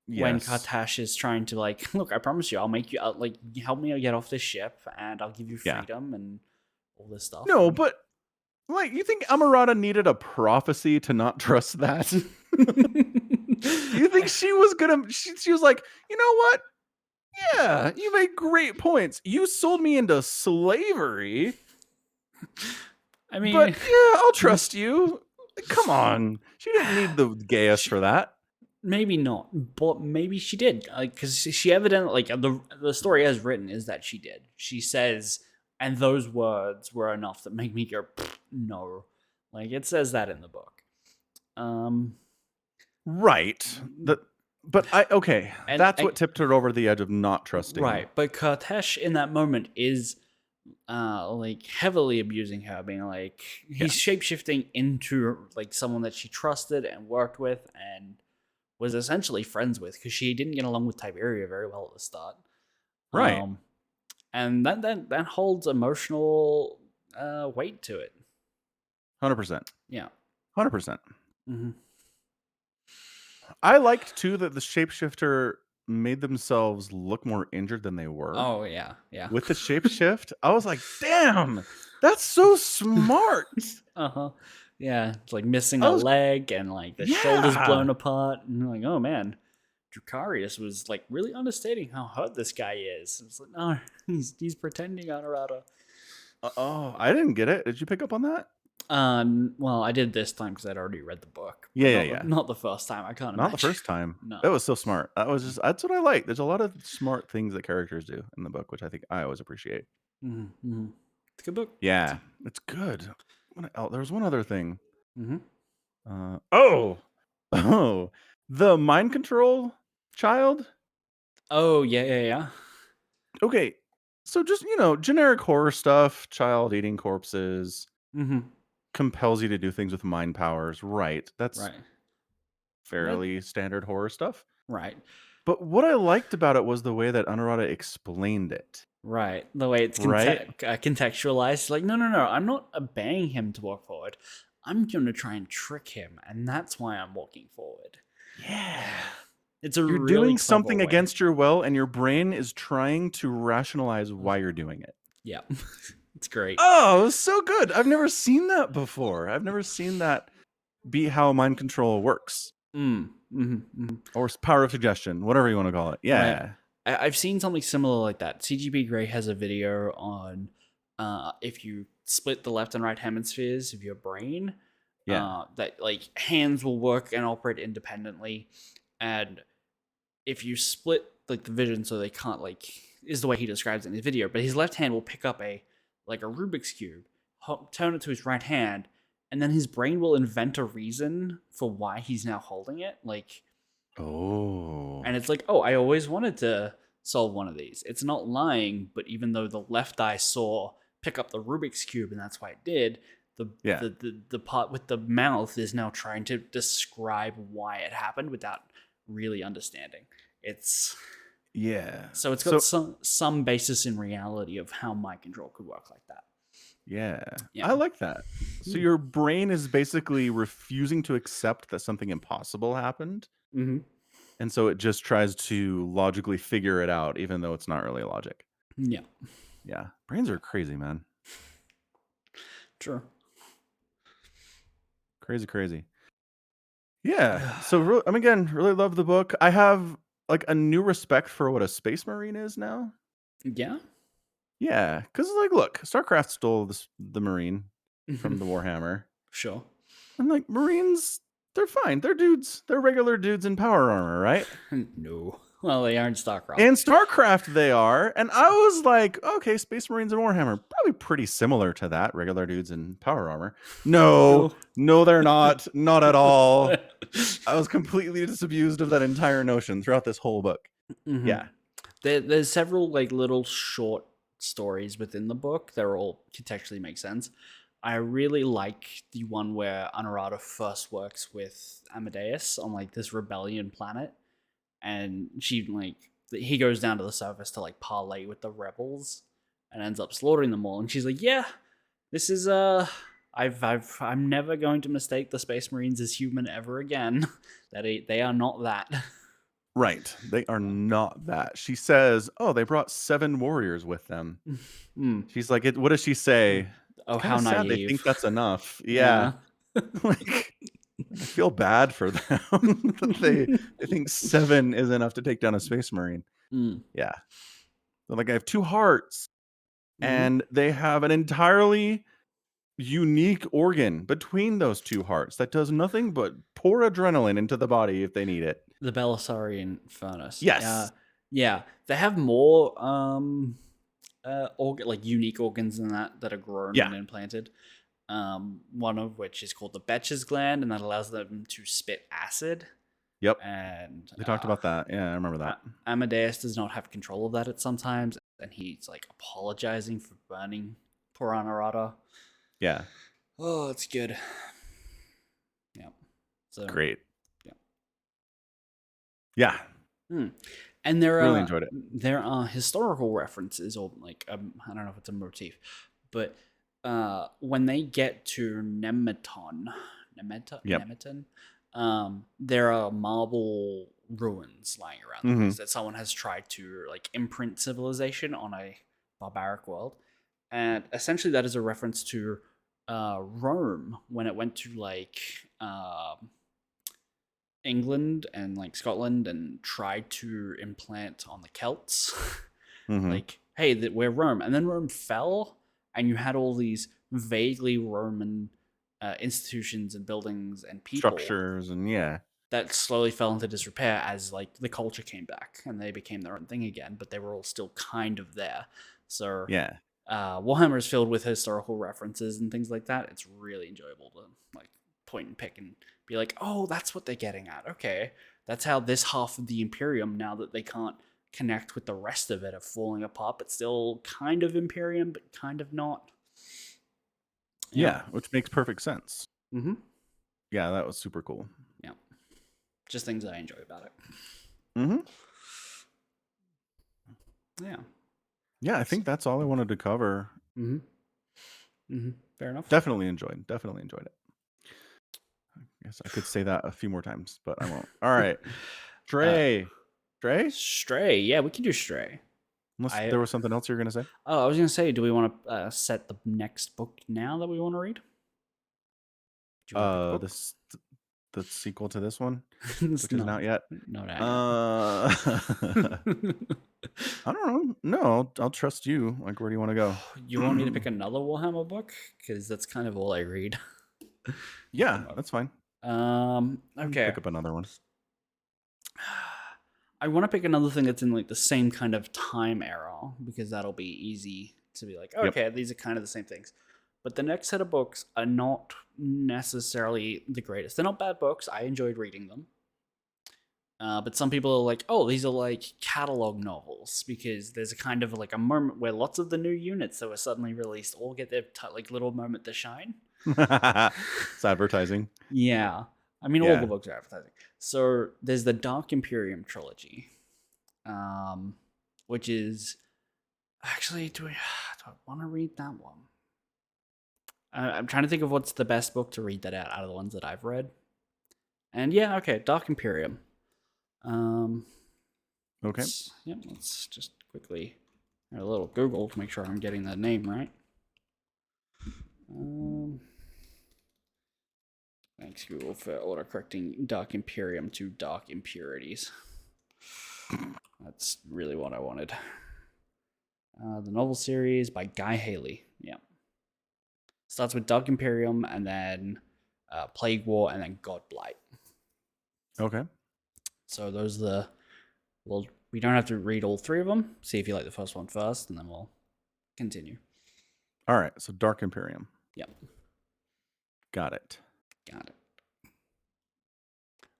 when yes. Kartash is trying to like, look, I promise you, I'll make you out. Like, help me get off this ship, and I'll give you Yeah. freedom and all this stuff. No, but like, you think Amarada needed a prophecy to not trust that? You think she was gonna? She was like, you know what? Yeah, you made great points. You sold me into slavery, I mean, but yeah, I'll trust you. Come on, she didn't need the Gaius for that. maybe not, but maybe she did. Like, because she evidently, like, the story as written is that she did. She says, and those words were enough that make me go, no. Like, it says that in the book. Right. But okay, And that's what tipped her over the edge of not trusting. Right, but Kartash in that moment is like heavily abusing her, being like he's shapeshifting into like someone that she trusted and worked with and was essentially friends with, because she didn't get along with Tiberia very well at the start. Right. And that holds emotional weight to it. 100%. Yeah. 100%. Mm-hmm. I liked too that the shapeshifter made themselves look more injured than they were. Oh yeah, yeah. With the shapeshift, I was like, "Damn, that's so smart." Uh-huh. Yeah, it's like missing a leg and like the shoulders blown apart, and you're like, oh man, Dracarius was like really understating how hurt this guy is. It's like, no, he's pretending, Honorata. Oh, I didn't get it. Did you pick up on that? Well, I did this time because I'd already read the book. Yeah. Not the first time. I can't. Not imagine. the first time. No, that was so smart. That's what I like. There's a lot of smart things that characters do in the book, which I think I always appreciate. Mm-hmm. It's a good book. Yeah, it's good. There was one other thing. Mm-hmm. The mind control child. Oh yeah. Okay, so just generic horror stuff. Child eating corpses. Mm-hmm. Compels you to do things with mind powers, right? That's right. Fairly standard horror stuff, right? But what I liked about it was the way that Anuradha explained it. Right, the way it's contextualized. Like, no, I'm not obeying him to walk forward. I'm going to try and trick him, and that's why I'm walking forward. Yeah. It's a You're really doing something way. Against your will, and your brain is trying to rationalize why you're doing it. Yeah. It's great. Oh, so good. I've never seen that before. I've never seen that be how mind control works. Or power of suggestion, whatever you want to call it. Yeah. Right. I've seen something similar like that. CGP Grey has a video on if you split the left and right hemispheres of your brain, that like hands will work and operate independently, and if you split like the vision so they can't, like, is the way he describes it in his video, but his left hand will pick up a Rubik's Cube, turn it to his right hand, and then his brain will invent a reason for why he's now holding it. Like, and it's like, oh, I always wanted to solve one of these. It's not lying, but even though the left eye saw pick up the Rubik's Cube and that's why it did, the part with the mouth is now trying to describe why it happened without really understanding. So it's got some basis in reality of how mind control could work like that. Yeah. I like that. So your brain is basically refusing to accept that something impossible happened. And so it just tries to logically figure it out, even though it's not really logic. Yeah. Brains are crazy, man. True. Crazy. Yeah. So again, really love the book. I have like a new respect for what a space marine is now. Yeah. Yeah, because like, look, StarCraft stole the Marine from the Warhammer. Sure. And like Marines, they're fine. They're dudes. They're regular dudes in power armor, right? No. Well, they are in StarCraft. In StarCraft, they are. And I was like, okay, Space Marines and Warhammer, probably pretty similar to that. Regular dudes in power armor. No, they're not. Not at all. I was completely disabused of that entire notion throughout this whole book. Mhm. Yeah. There's several like little short stories within the book that all contextually make sense. I really like the one where Anurata first works with Amadeus on like this rebellion planet, and she like he goes down to the surface to like parley with the rebels, and ends up slaughtering them all. And she's like, "Yeah, this is I'm never going to mistake the Space Marines as human ever again. They are not that." Right. They are Yeah. not that. She says, "Oh, they brought 7 warriors with them." Mm. She's like, what does she say? Oh, It's kind how of sad they naive. think that's enough. Yeah. Yeah. Like, I feel bad for them that they think 7 is enough to take down a space marine. Mm. Yeah. They're like, I have 2 hearts, Mhm. and they have an entirely unique organ between those 2 hearts that does nothing but pour adrenaline into the body if they need it. The Belisarian furnace. Yes. Yeah. They have more like unique organs than that are grown Yeah. and implanted. One of which is called the Betch's gland, and that allows them to spit acid. Yep. And They talked about that. Yeah, I remember that. Amadeus does not have control of that at sometimes, and he's like apologizing for burning poor Honorata. Yeah. Oh, it's good. Yeah. So Great. Yeah. Yeah. And there Really are enjoyed it. there are historical references, or like I don't know if it's a motif, but when they get to Yep. Nemeton, there are marble ruins lying around the place that someone has tried to like imprint civilization on a barbaric world, and essentially that is a reference to Rome when it went to like England and like Scotland and tried to implant on the Celts, like, hey, that we're Rome, and then Rome fell, and you had all these vaguely Roman institutions and buildings and people Structures and yeah. that slowly fell into disrepair as like the culture came back and they became their own thing again, but they were all still kind of there. So Yeah. Warhammer is filled with historical references and things like that. It's really enjoyable to like point and pick and be like, oh, that's what they're getting at. Okay, that's how this half of the Imperium, now that they can't connect with the rest of it, are falling apart, but still kind of Imperium, but kind of not. Yeah, which makes perfect sense. Mm-hmm. Yeah, that was super cool. Yeah, just things I enjoy about it. Mm-hmm. Yeah. Yeah, I think that's all I wanted to cover. Mm-hmm. Mm-hmm. Fair enough. Definitely enjoyed it. I guess I could say that a few more times, but I won't. All right. Stray. Stray. Yeah, we can do Stray. Unless there was something else you were going to say. Oh, I was going to say, do we want to set the next book now that we want to read? The sequel to this one, which isn't out yet. Not I don't know. No, I'll trust you. Like, where do you want to go? You want me to pick another Warhammer book? Because that's kind of all I read. Yeah, that's fine. Okay. Pick up another one. I want to pick another thing that's in like the same kind of time era, because that'll be easy to be like, okay, these are kind of the same things. But the next set of books are not necessarily the greatest. They're not bad books. I enjoyed reading them. But some people are like, oh, these are like catalog novels, because there's a kind of like a moment where lots of the new units that were suddenly released all get their like little moment to shine. It's advertising. Yeah. I mean, all the books are advertising. So there's the Dark Imperium trilogy, which is actually, do I want to read that one? I'm trying to think of what's the best book to read that out of the ones that I've read. And yeah, okay, Dark Imperium. Okay. Let's just quickly a little Google to make sure I'm getting the name right. Thanks, Google, for autocorrecting Dark Imperium to Dark Impurities. That's really what I wanted. The novel series by Guy Haley. Yeah. Starts with Dark Imperium, and then Plague War, and then Godblight. Okay. So those are the... Well, we don't have to read all three of them. See if you like the first one first, and then we'll continue. All right. So Dark Imperium. Yep. Got it.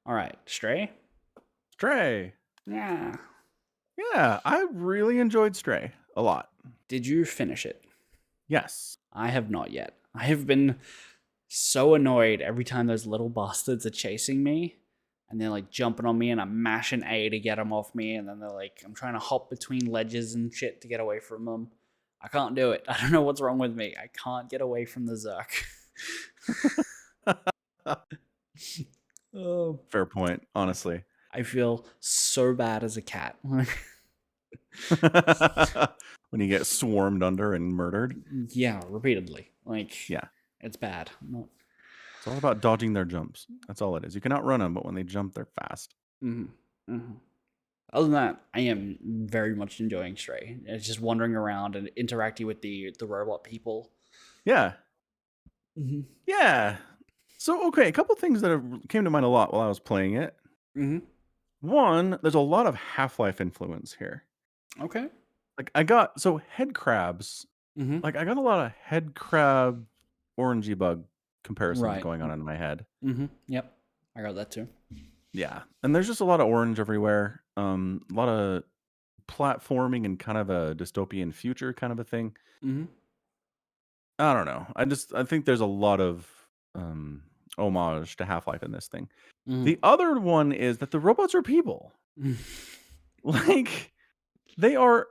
All right, Stray. Stray. Yeah. Yeah, I really enjoyed Stray a lot. Did you finish it? Yes. I have not yet. I have been so annoyed every time those little bastards are chasing me and they're like jumping on me and I'm mashing A to get them off me and then they're like, I'm trying to hop between ledges and shit to get away from them. I can't do it. I don't know what's wrong with me. I can't get away from the Zerk. Oh, Fair point, honestly. I feel so bad as a cat. When you get swarmed under and murdered. Yeah, repeatedly. Like, Yeah. it's bad. It's all about dodging their jumps. That's all it is. You can outrun them, but when they jump, they're fast. Mm-hmm. Mm-hmm. Other than that, I am very much enjoying Stray. It's just wandering around and interacting with the robot people. Yeah. Mm-hmm. Yeah. So, okay, a couple things that came to mind a lot while I was playing it. Mm-hmm. One, there's a lot of Half-Life influence here. Okay. Like I got head crabs. Mm-hmm. Like I got a lot of head crab orangey bug comparisons Right. going on in my head. Mm-hmm. Yep. I got that too. Yeah. And there's just a lot of orange everywhere. A lot of platforming and kind of a dystopian future kind of a thing. Mm-hmm. I don't know. I think there's a lot of homage to Half-Life in this thing. Mm-hmm. The other one is that the robots are people. Like they are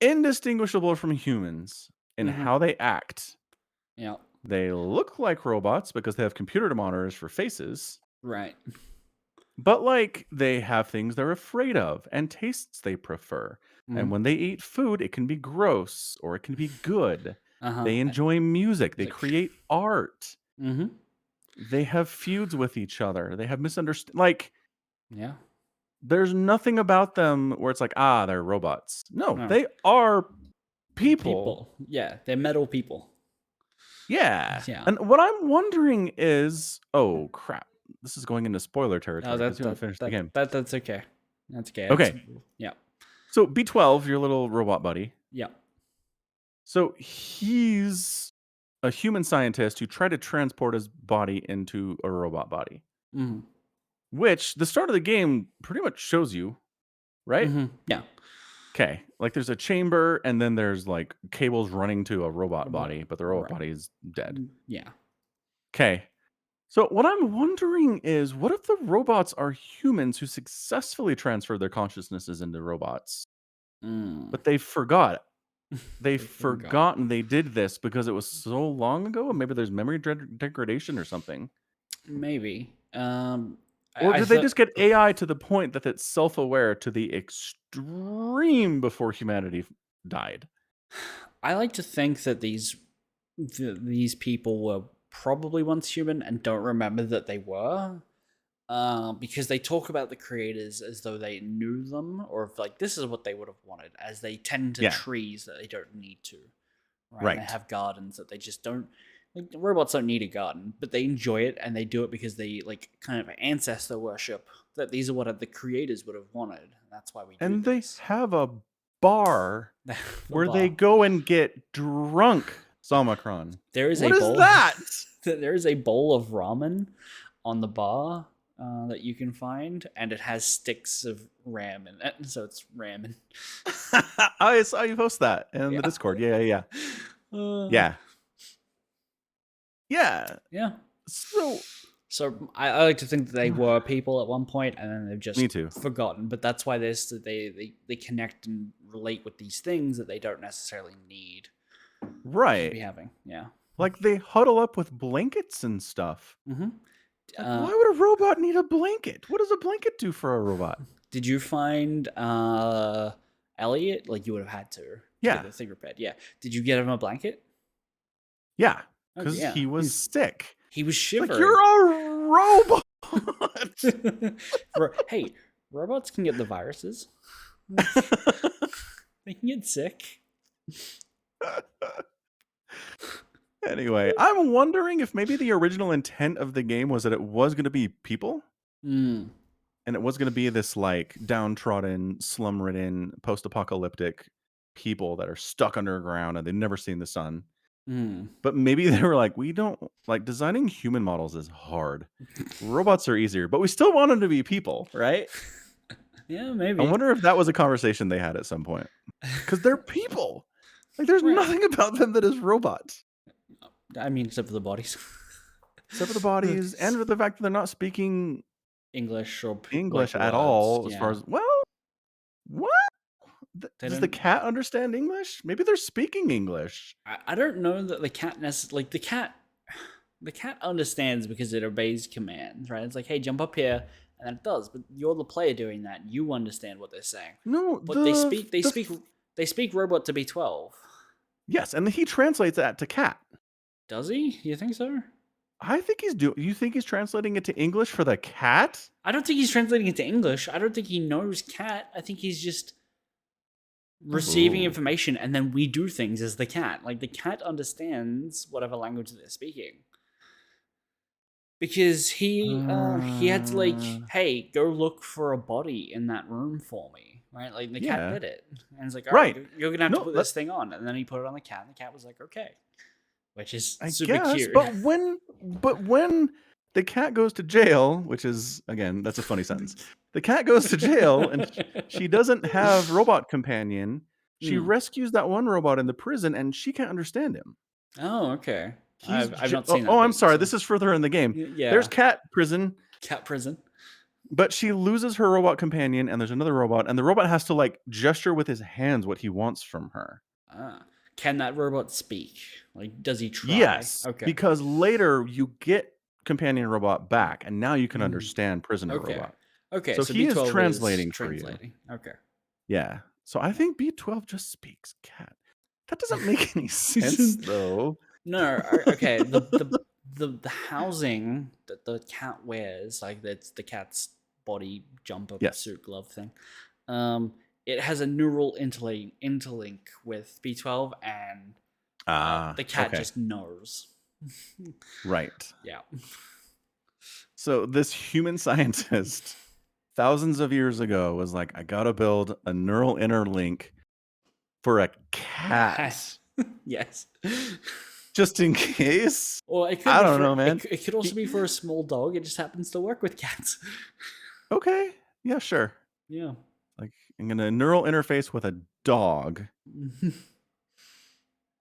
indistinguishable from humans in Mhm. how they act. Yeah. They look like robots because they have computer monitors for faces, Right. but like they have things they're afraid of and tastes they prefer. And Mhm. when they eat food, it can be gross or it can be good. Uh-huh. They enjoy music, they Like- create art. Mm-hmm. They have feuds with each other. They have like Yeah. there's nothing about them where it's like, they're robots. No, No. they are people. Yeah, they're metal people. Yeah. Yeah. And what I'm wondering is, oh crap, this is going into spoiler territory. Oh, Because we haven't finished the game. That's okay. That's okay. Okay. Yeah. So B12, your little robot buddy. Yeah. So he's a human scientist who tried to transport his body into a robot body, Mm-hmm. which the start of the game pretty much shows you, right? Mm-hmm. Yeah. Okay. Like there's a chamber and then there's like cables running to a robot body, but the robot Right. body is dead. Yeah. Okay. So what I'm wondering is, what if the robots are humans who successfully transfer their consciousnesses into robots, but they forgot? They've forgotten they did this because it was so long ago, and maybe there's memory degradation or something. Maybe. Or did they just get AI to the point that it's self-aware to the extreme before humanity died? I like to think that these people were probably once human and don't remember that they were. Because they talk about the creators as though they knew them, or if like this is what they would have wanted, as they tend to trees that they don't need to. Right. They have gardens that they just don't. Like robots don't need a garden, but they enjoy it and they do it because they like kind of ancestor worship. That these are what the creators would have wanted. That's why we do And this. they have a bar where they go and get drunk. Somicron. There is what a is bowl. that? There is a bowl of ramen on the bar that you can find, and it has sticks of ram in it, so it's ramen. I saw you post that in the Discord. Yeah. So I like to think that they were people at one point, and then they've just Me too. forgotten. But that's why they connect and relate with these things that they don't necessarily need to right. be having. Yeah, Like they huddle up with blankets and stuff. Mm-hmm. Why would a robot need a blanket? What does a blanket do for a robot? Did you find Elliot? Like you would have had to. Yeah. The thing repaired. Yeah. Did you get him a blanket? Yeah. Because he was sick. He was shivering. Like, you're a robot. Hey, robots can get the viruses. They can get sick. Anyway, I'm wondering if maybe the original intent of the game was that it was going to be people. Mm. And it was going to be this like downtrodden, slum-ridden, post-apocalyptic people that are stuck underground and they've never seen the sun. Mm. But maybe they were like, we don't like designing human models is hard. Robots are easier, but we still want them to be people, right? Yeah, I maybe. wonder if that was a conversation they had at some point. Because they're people. Like, there's Right. nothing about them that is robots. I mean, except for the bodies. Except for the bodies and for the fact that they're not speaking English or English like at words. all. As Yeah. far as, well, what? They Does the don't. cat understand English? Maybe they're speaking English. I don't know that the cat like the cat. The cat understands because it obeys commands, right? It's like, hey, jump up here, and then it does. But you're the player doing that. You understand what they're saying. No, But they speak robot to B12. Yes, and he translates that to cat. Does he? You think so? I think he's doing. You think he's translating it to English for the cat? I don't think he's translating it to English. I don't think he knows cat. I think he's just receiving Ooh. information, and then we do things as the cat. Like the cat understands whatever language they're speaking. Because he had to like, hey, go look for a body in that room for me, right? Like the cat did it, and it's like, all right, you're gonna have to put this thing on, and then he put it on the cat, and the cat was like, okay, which is super cute. But when the cat goes to jail, which is again, that's a funny sentence. The cat goes to jail, and she doesn't have robot companion. She rescues that one robot in the prison, and she can't understand him. Oh, okay. I've not seen that. Oh, I'm sorry. This is further in the game. Yeah. There's cat prison. Cat prison. But she loses her robot companion, and there's another robot, and the robot has to like gesture with his hands what he wants from her. Can that robot speak? Like, does he try? Yes. Okay. Because later you get companion robot back, and now you can understand prisoner robot. Okay. So he is B12 translating for you. Okay. Yeah. So I think B12 just speaks cat. That doesn't make any sense though. No. Okay. The housing that the cat wears, like that's the cat's body jumper suit glove thing. It has a neural interlink with B12, and the cat just knows. Right. Yeah. So this human scientist, thousands of years ago, was like, I gotta build a neural interlink for a cat. Yes. Just in case. Or it could I don't know, man. It could also be for a small dog. It just happens to work with cats. Okay. Yeah, sure. Yeah. Like, I'm gonna neural interface with a dog.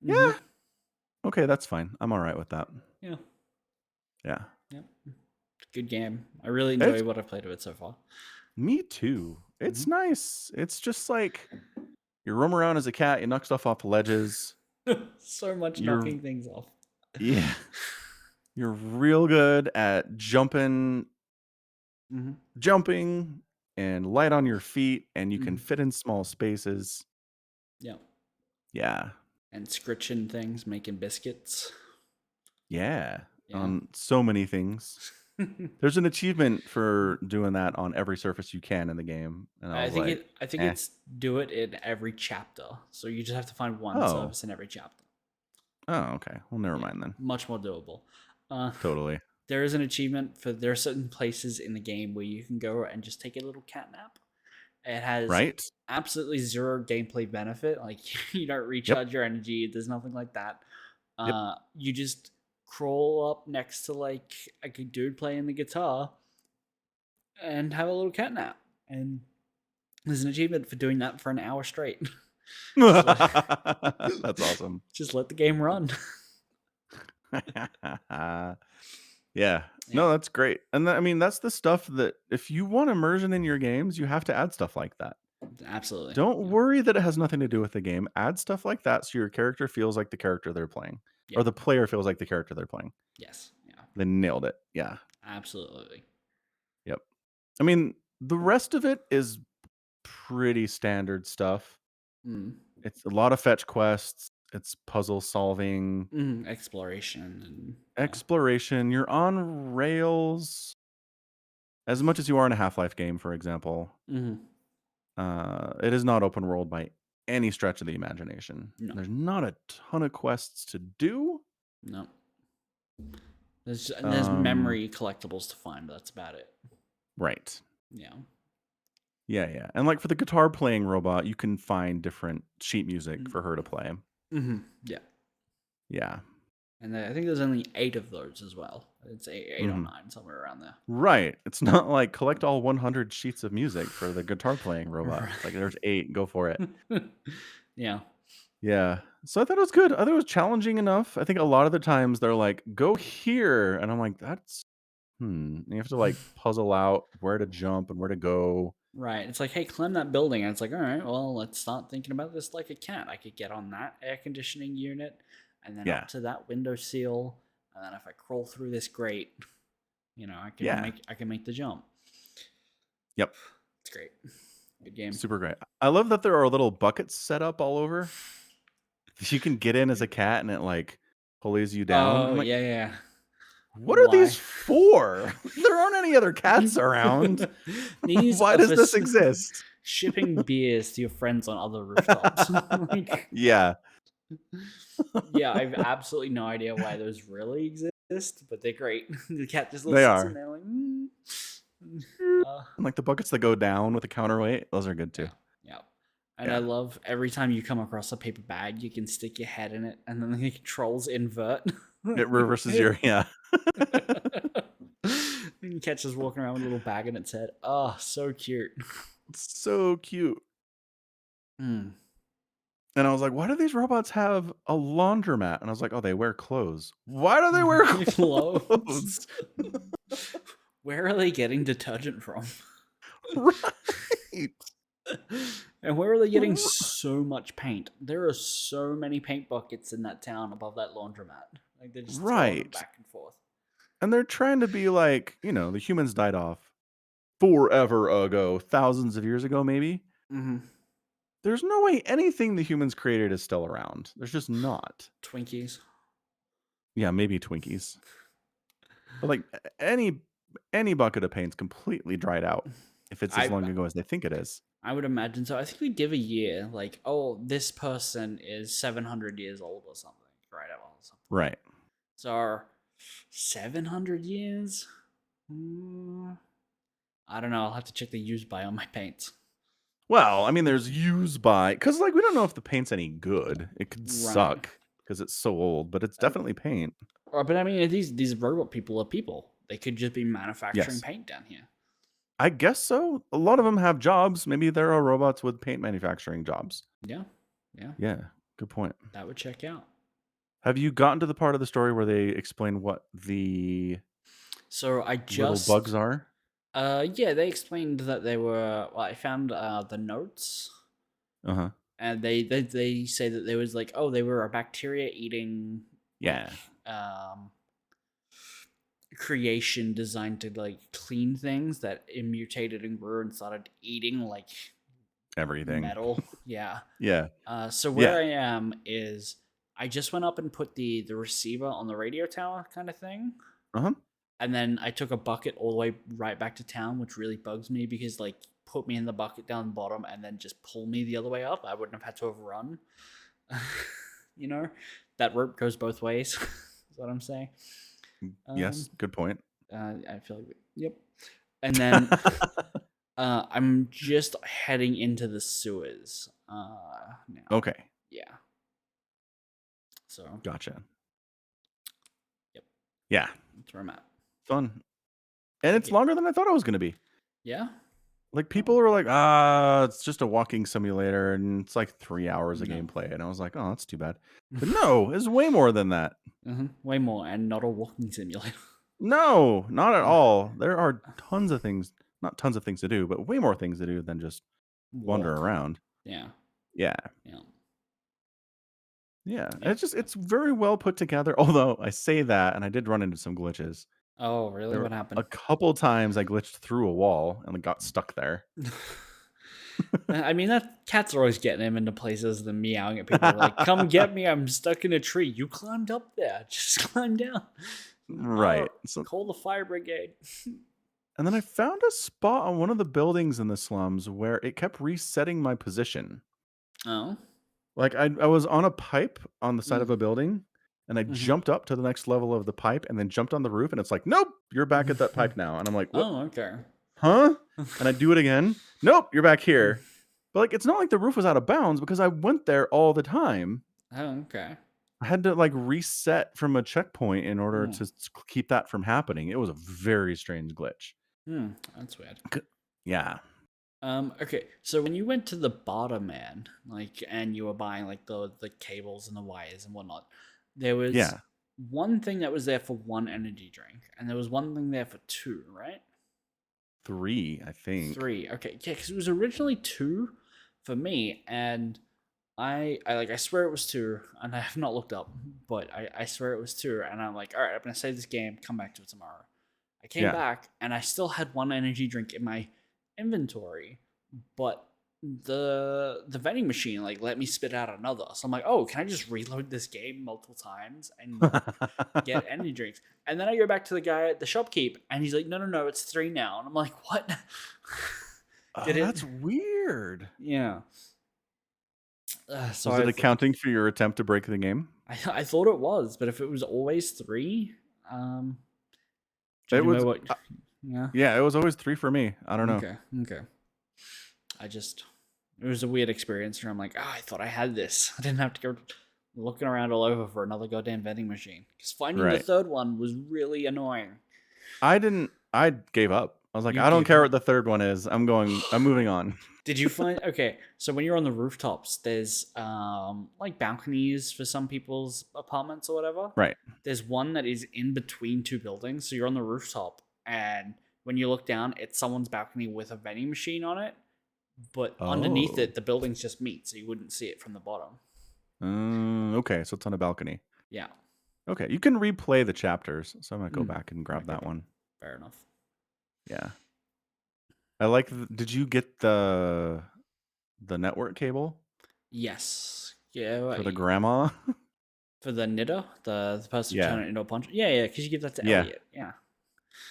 Yeah. Okay, that's fine. I'm all right with that. Yeah. Yeah. Yep. Good game. I really enjoy what I've played of it so far. Me too. It's nice. It's just like you roam around as a cat, you knock stuff off the ledges. So much knocking things off. Yeah. You're real good at jumping and light on your feet, and you can fit in small spaces. Yeah. Yeah. And scritching things, making biscuits. Yeah. On so many things. There's an achievement for doing that on every surface you can in the game. And I think it's do it in every chapter. So you just have to find one surface in every chapter. Oh, okay. Well, never mind then. Much more doable. Totally. There is an achievement for there are certain places in the game where you can go and just take a little cat nap. It has absolutely zero gameplay benefit. Like you don't recharge your energy. There's nothing like that. You just crawl up next to like a dude playing the guitar and have a little cat nap. And there's an achievement for doing that for an hour straight. That's awesome. Just let the game run. Yeah. No, that's great. And I mean, that's the stuff that if you want immersion in your games, you have to add stuff like that. Absolutely. Don't worry that it has nothing to do with the game. Add stuff like that so your character feels like the character they're playing. Or the player feels like the character they're playing. Yes. Yeah. They nailed it. Yeah. Absolutely. Yep. I mean, the rest of it is pretty standard stuff. It's a lot of fetch quests. It's puzzle solving. Exploration. Exploration. You're on rails as much as you are in a Half-Life game, for example. It is not open world by any stretch of the imagination. No. There's not a ton of quests to do. No. There's memory collectibles to find, but that's about it. Right. Yeah. Yeah. And like for the guitar playing robot, you can find different sheet music for her to play. Yeah. Yeah. And I think there's only 8 of those as well. It's eight or Mhm. 9, somewhere around there. Right. It's not like collect all 100 sheets of music for the guitar playing robot. It's like Right. there's 8, go for it. Yeah. Yeah. So I thought it was good. I thought it was challenging enough. I think a lot of the times they're like, "Go here," and I'm like, "That's And you have to like puzzle out where to jump and where to go." Right. It's like, hey, climb that building. And it's like, all right, well, let's start thinking about this like a cat. I could get on that air conditioning unit and then Yeah. up to that window sill. And then if I crawl through this grate, Yeah. I can make the jump. Yep. It's great. Good game. Super great. I love that there are little buckets set up all over. You can get in as a cat and it like pulleys you down. Oh, I'm like, yeah. what are these Why? for? There aren't any other cats around. These Why are does for this exist? shipping beers to your friends on other rooftops. Like, Yeah. yeah, I have absolutely no idea why those really exist, but they're great. The cat just They sits in are. there like, And like the buckets that go down with the counterweight, those are good too. yeah, yeah. And I Yeah. love every time you come across a paper bag, you can stick your head in it, and then the controls invert. It reverses your yeah. And cat just walking around with a little bag in its head. Oh, so cute. It's so cute. Mm. And I was like, why do these robots have a laundromat? And I was like, oh, they wear clothes. Why do they wear Clothes. clothes? Where are they getting detergent from? Right. And where are they getting so much paint? There are so many paint buckets in that town above that laundromat. Like they're just throwing them Right. back and forth. And they're trying to be like, the humans died off forever ago, thousands of years ago, maybe. Mm-hmm. There's no way anything the humans created is still around. There's just not. Twinkies. Yeah, maybe Twinkies. But like any bucket of paint's completely dried out if it's as long ago as they think it is. I would imagine so. I think we give a year, like, oh, this person is 700 years old or something, right? Or something. Right. So 700 years? I don't know. I'll have to check the use by on my paints. Well, I mean, there's use by, because like we don't know if the paint's any good. It could Right. suck because it's so old, but it's definitely paint. But I mean, these robot people are people. They could just be manufacturing Yes. paint down here. I guess so. A lot of them have jobs. Maybe there are robots with paint manufacturing jobs. Yeah, yeah, Yeah, good point. that would check out. Have you gotten to the part of the story where they explain what the So I little just bugs are? yeah, they explained that they were. Well, I found the notes, Uh-huh. and they say that there was like, oh, they were a bacteria eating Yeah. creation designed to like clean things that it mutated and grew and started eating like Everything. metal. Yeah. Yeah. So where I am is I just went up and put the receiver on the radio tower kind of thing. Uh-huh. And then I took a bucket all the way right back to town, which really bugs me because like put me in the bucket down the bottom and then just pull me the other way up. I wouldn't have had to have run. That rope goes both ways. Is what I'm saying. Yes, good point. I feel like yep. And then I'm just heading into the sewers now. Okay. Yeah. So Gotcha. Yep. Yeah. That's where I'm at. Fun. And it's longer than I thought it was going to be. Yeah. Like people are like, it's just a walking simulator and it's like 3 hours of No. gameplay. And I was like, oh, that's too bad. But no, it's way more than that. Way more, and not a walking simulator. No, not at all. There are tons of things, not tons of things to do, but way more things to do than just wander Walk. around. Yeah. Yeah. Yeah. Yeah. Yeah. It's very well put together. Although I say that, and I did run into some glitches. Oh, really? There What were happened? A couple times I glitched through a wall and got stuck there. I mean, that cats are always getting him into places and meowing at people like, "Come get me! I'm stuck in a tree. You climbed up there. Just climb down." Right. So, Call the fire brigade. and then I found a spot on one of the buildings in the slums where it kept resetting my position. Oh. Like I was on a pipe on the side of a building, and I Mhm. jumped up to the next level of the pipe, and then jumped on the roof, and it's like, nope, you're back at that pipe now. And I'm like, what? Oh, okay. Huh? And I do it again. Nope, you're back here. But like, it's not like the roof was out of bounds because I went there all the time. Oh, okay. I had to like reset from a checkpoint in order Hmm. to keep that from happening. It was a very strange glitch. That's weird. Yeah. Okay, so when you went to the barter man, like, and you were buying like the cables and the wires and whatnot, there was Yeah. one thing that was there for one energy drink, and there was one thing there for two, right? 3, I think. Three. Okay, yeah, because it was originally two for me, and I swear it was two, and I have not looked up, but I swear it was two, and I'm like, all right, I'm gonna save this game, come back to it tomorrow. I came Yeah. back, and I still had one energy drink in my inventory, but the vending machine like let me spit out another. So I'm like, oh, can I just reload this game multiple times and get energy drinks? And then I go back to the guy at the shopkeep, and he's like, no, it's three now. And I'm like, what? Oh, that's weird. Yeah. So Was it accounting for your attempt to break the game? I thought it was, but if it was always three, It was. Yeah. Yeah, it was always 3 for me. I don't know. Okay. It was a weird experience where I'm like, I thought I had this. I didn't have to go looking around all over for another goddamn vending machine. Because finding the third one was really annoying. I gave up. I was like, I don't care what the third one is. I'm moving on. Did you find okay? So when you're on the rooftops, there's like balconies for some people's apartments or whatever. Right. There's one that is in between two buildings. So you're on the rooftop, and when you look down, it's someone's balcony with a vending machine on it. But underneath it, the buildings just meet, so you wouldn't see it from the bottom. Okay, so it's on a balcony. Yeah. Okay, you can replay the chapters, so I'm gonna go back and grab that one. Fair enough. Yeah. I like. Did you get the network cable? Yes. Yeah. For the grandma. For the knitter, the person who turned it into a punch. Yeah, because you give that to Elliot. Yeah.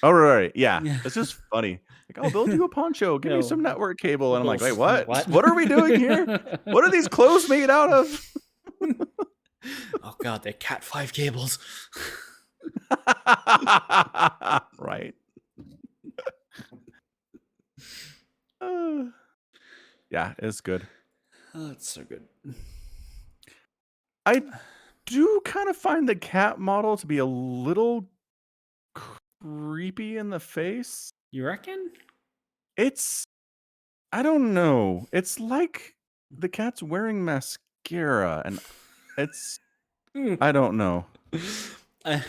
Oh right, yeah. It's just funny. Like, I'll build you a poncho. Give me some network cable, and I'm like, wait, what? What are we doing here? What are these clothes made out of? Oh god, they're Cat 5 cables. Right. Yeah, it's good. Oh, it's so good. I do kind of find the cat model to be a little creepy in the face. You reckon? I don't know. It's like the cat's wearing mascara, and I don't know. I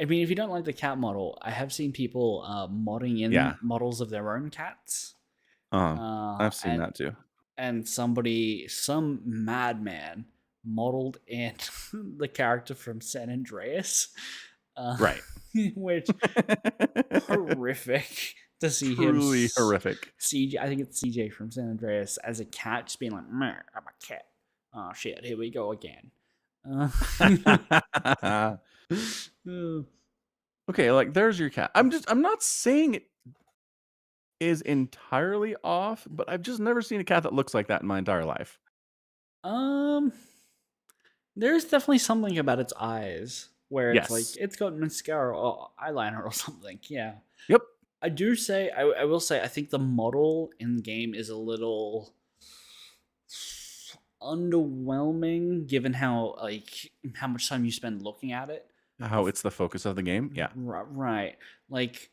mean, if you don't like the cat model, I have seen people modding in models of their own cats. I've seen that too. And some madman modeled in the character from San Andreas. Right. Which horrific to see Truly him. Horrific. CJ, I think it's CJ from San Andreas as a cat, just being like, I'm a cat. Oh shit, here we go again. Okay, like there's your cat. I'm not saying it is entirely off, but I've just never seen a cat that looks like that in my entire life. There's definitely something about its eyes where it's like it's got mascara or eyeliner or something. Yeah. Yep. I do say I will say I think the model in the game is a little underwhelming given how much time you spend looking at it. How it's the focus of the game. Yeah. Right. Like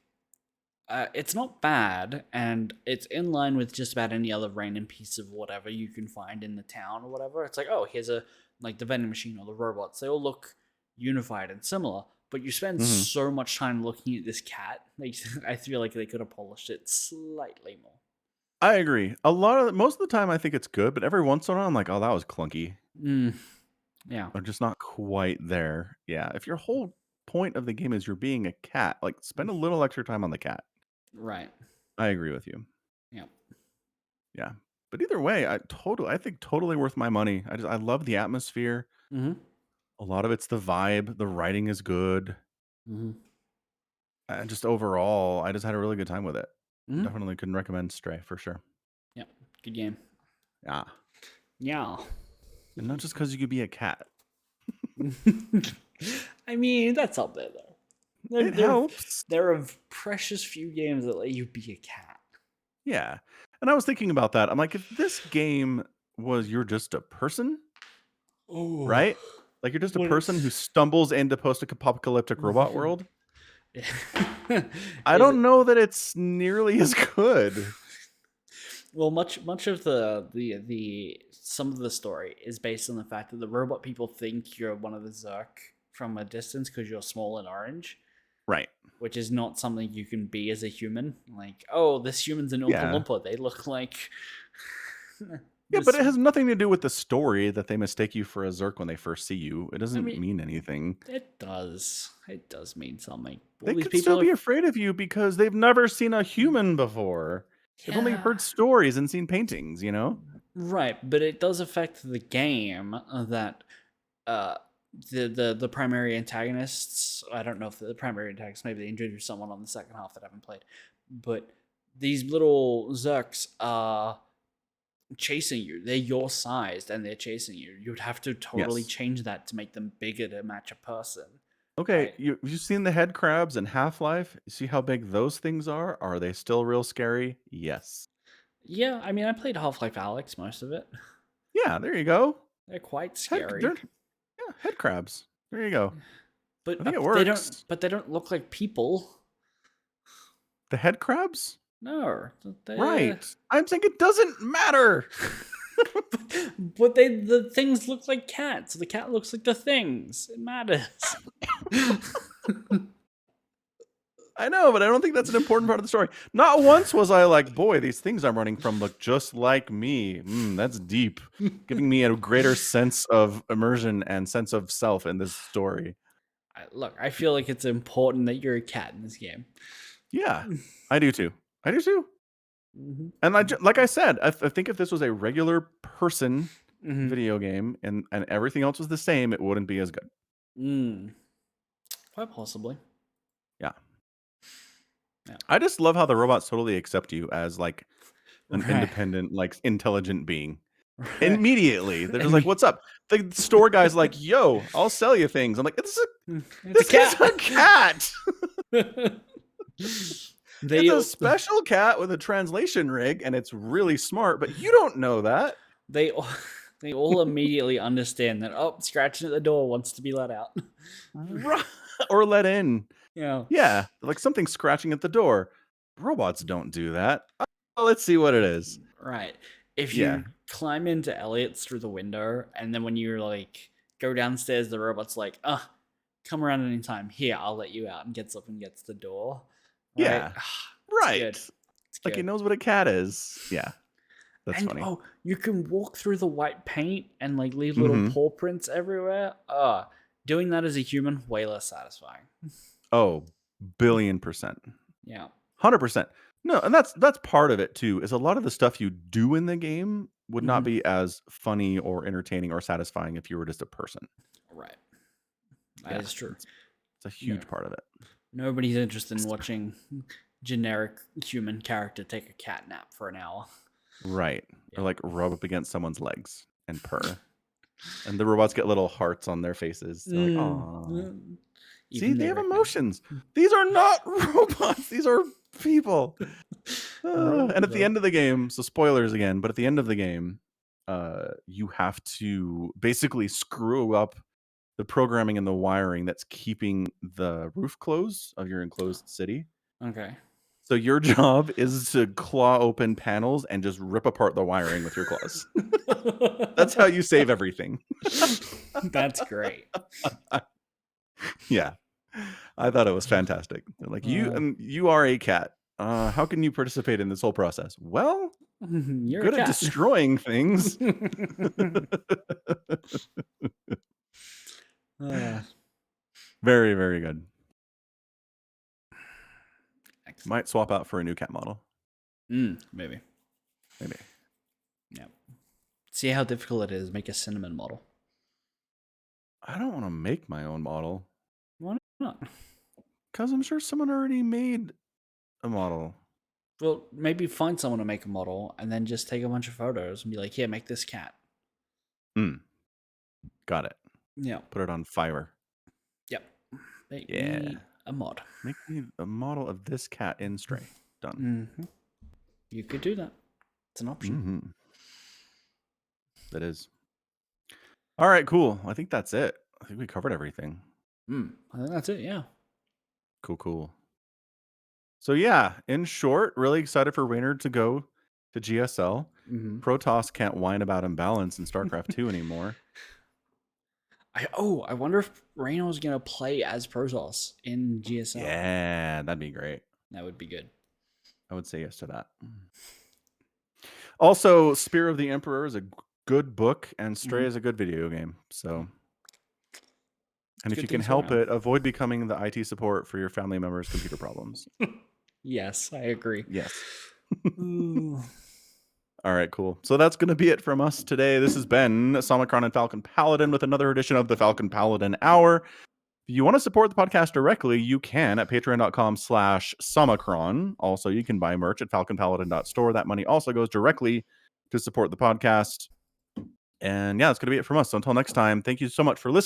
it's not bad, and it's in line with just about any other random piece of whatever you can find in the town or whatever. It's like, oh, here's the vending machine or the robots. They all look unified and similar, but you spend so much time looking at this cat. I feel like they could have polished it slightly more. I agree. Most of the time, I think it's good, but every once in a while, I'm like, oh, that was clunky. Yeah. Or just not quite there. Yeah. If your whole point of the game is you're being a cat, like spend a little extra time on the cat. Right. I agree with you. Yeah. Yeah. But either way, I think totally worth my money. I love the atmosphere. Mm-hmm. A lot of it's the vibe. The writing is good. Mm-hmm. And just overall, I just had a really good time with it. Mm-hmm. Definitely couldn't recommend Stray for sure. Yeah. Good game. Yeah. Yeah. And not just because you could be a cat. I mean, that's up there though. It helps. There are precious few games that let you be a cat. Yeah. And I was thinking about that. I'm like, if this game was you're just a person, right? Like you're just a What? person who stumbles into post-apocalyptic robot world. I Is don't know that it's nearly as good. well, much of the some of the story is based on the fact that the robot people think you're one of the Zerk from a distance because you're small and orange, Right. which is not something you can be as a human. Like, oh, this human's an Oompa Yeah. Loompa. They look like. Yeah, but this. it has nothing to do with the story that they mistake you for a Zerk when they first see you. It I doesn't mean, mean anything. it does. It does mean something. All They these could still people be are. afraid of you because they've never seen a human before. They've only Yeah. heard stories and seen paintings, you know? Right, but it does affect the game that uh the primary antagonists. I don't know if the primary antagonists, maybe they introduced someone on the second half that I haven't played, but these little Zerks are chasing you. They're your size and they're chasing you. You'd have to totally Yes. change that to make them bigger to match a person. Okay, Right? you've seen the head crabs in Half-Life? You see how big those things are? Are they still real scary? Yes. Yeah, I mean, I played Half-Life Alex, most of it. Yeah, there you go. They're quite They're scary. yeah, head crabs. There you go. I But think it they don't works. but they don't look like people. The head crabs? No. They Right. I'm saying it doesn't matter. but the things look like cats. The cat looks like the things. It matters. I know, but I don't think that's an important part of the story. Not once was I like, boy, these things I'm running from look just like me. That's deep. Giving me a greater sense of immersion and sense of self in this story. Look, I feel like it's important that you're a cat in this game. Yeah, I do too. I do too. Mm-hmm. And like I said, I think if this was a regular person Mm-hmm. video game and everything else was the same, it wouldn't be as good. Quite possibly. Yeah. Yeah. I just love how the robots totally accept you as like an Right. independent, like intelligent being. Right. Immediately, they're just like, "What's up?" The store guy's like, "Yo, I'll sell you things." I'm like, "This It's is a cat. They It's a special cat with a translation rig, and it's really smart, but you don't know that." they all immediately understand that. Oh, scratching at the door wants to be let out. Right. Or let in. Yeah. Yeah, like something scratching at the door. Robots don't do that. Let's see what it is. Right. If Yeah. you climb into Elliot's through the window, and then when you like go downstairs, the robot's like, come around anytime. Here, I'll let you out, and gets up and gets the door. Right? Yeah. Right. It's Like he good. knows what a cat is. Yeah. That's And funny. oh, you can walk through the white paint and like leave little paw prints everywhere. Doing that as a human, way less satisfying. Oh, billion%. Yeah. 100%. No, and that's part of it too, is a lot of the stuff you do in the game would not be as funny or entertaining or satisfying if you were just a person. Right. That is true. It's a huge part of it. Nobody's interested in watching generic human character take a cat nap for an hour. Right. Yeah. Or like rub up against someone's legs and purr. And the robots get little hearts on their faces. They're like, "Aw." See, they have emotions. These are not robots. These are people. And at the end of the game, so spoilers again, but at the end of the game, you have to basically screw up the programming and the wiring that's keeping the roof closed of your enclosed city. Okay. So your job is to claw open panels and just rip apart the wiring with your claws. That's how you save everything. That's great. Yeah. I thought it was fantastic. They're like, you are a cat. How can you participate in this whole process? Well, you're good at destroying things. Very, very good. Excellent. Might swap out for a new cat model. Maybe. Yeah. See how difficult it is to make a cinnamon model. I don't want to make my own model. Why not? Because I'm sure someone already made a model. Well, maybe find someone to make a model and then just take a bunch of photos and be like, here, make this cat. Got it. Yeah. Put it on Fiverr. Yep. Make me a mod. Make me a model of this cat in Stray. Done. You could do that. It's an option. That is. All right, cool. I think that's it. I think we covered everything. I think that's it. Yeah. Cool. So yeah, in short, really excited for Reynard to go to GSL. Protoss can't whine about imbalance in StarCraft 2 anymore. I wonder if Reyno's gonna play as Protoss in GSL. Yeah, that'd be great. That would be good. I would say yes to that. Also, Spear of the Emperor is a good book, and Stray is a good video game. So, and if you can help it, avoid becoming the IT support for your family members' computer problems. Yes, I agree. Yes. All right, cool. So that's going to be it from us today. This has been Somicron and Falcon Paladin with another edition of the Falcon Paladin Hour. If you want to support the podcast directly, you can at patreon.com/Somicron. Also, you can buy merch at falconpaladin.store. That money also goes directly to support the podcast. And yeah, that's going to be it from us. So until next time, thank you so much for listening.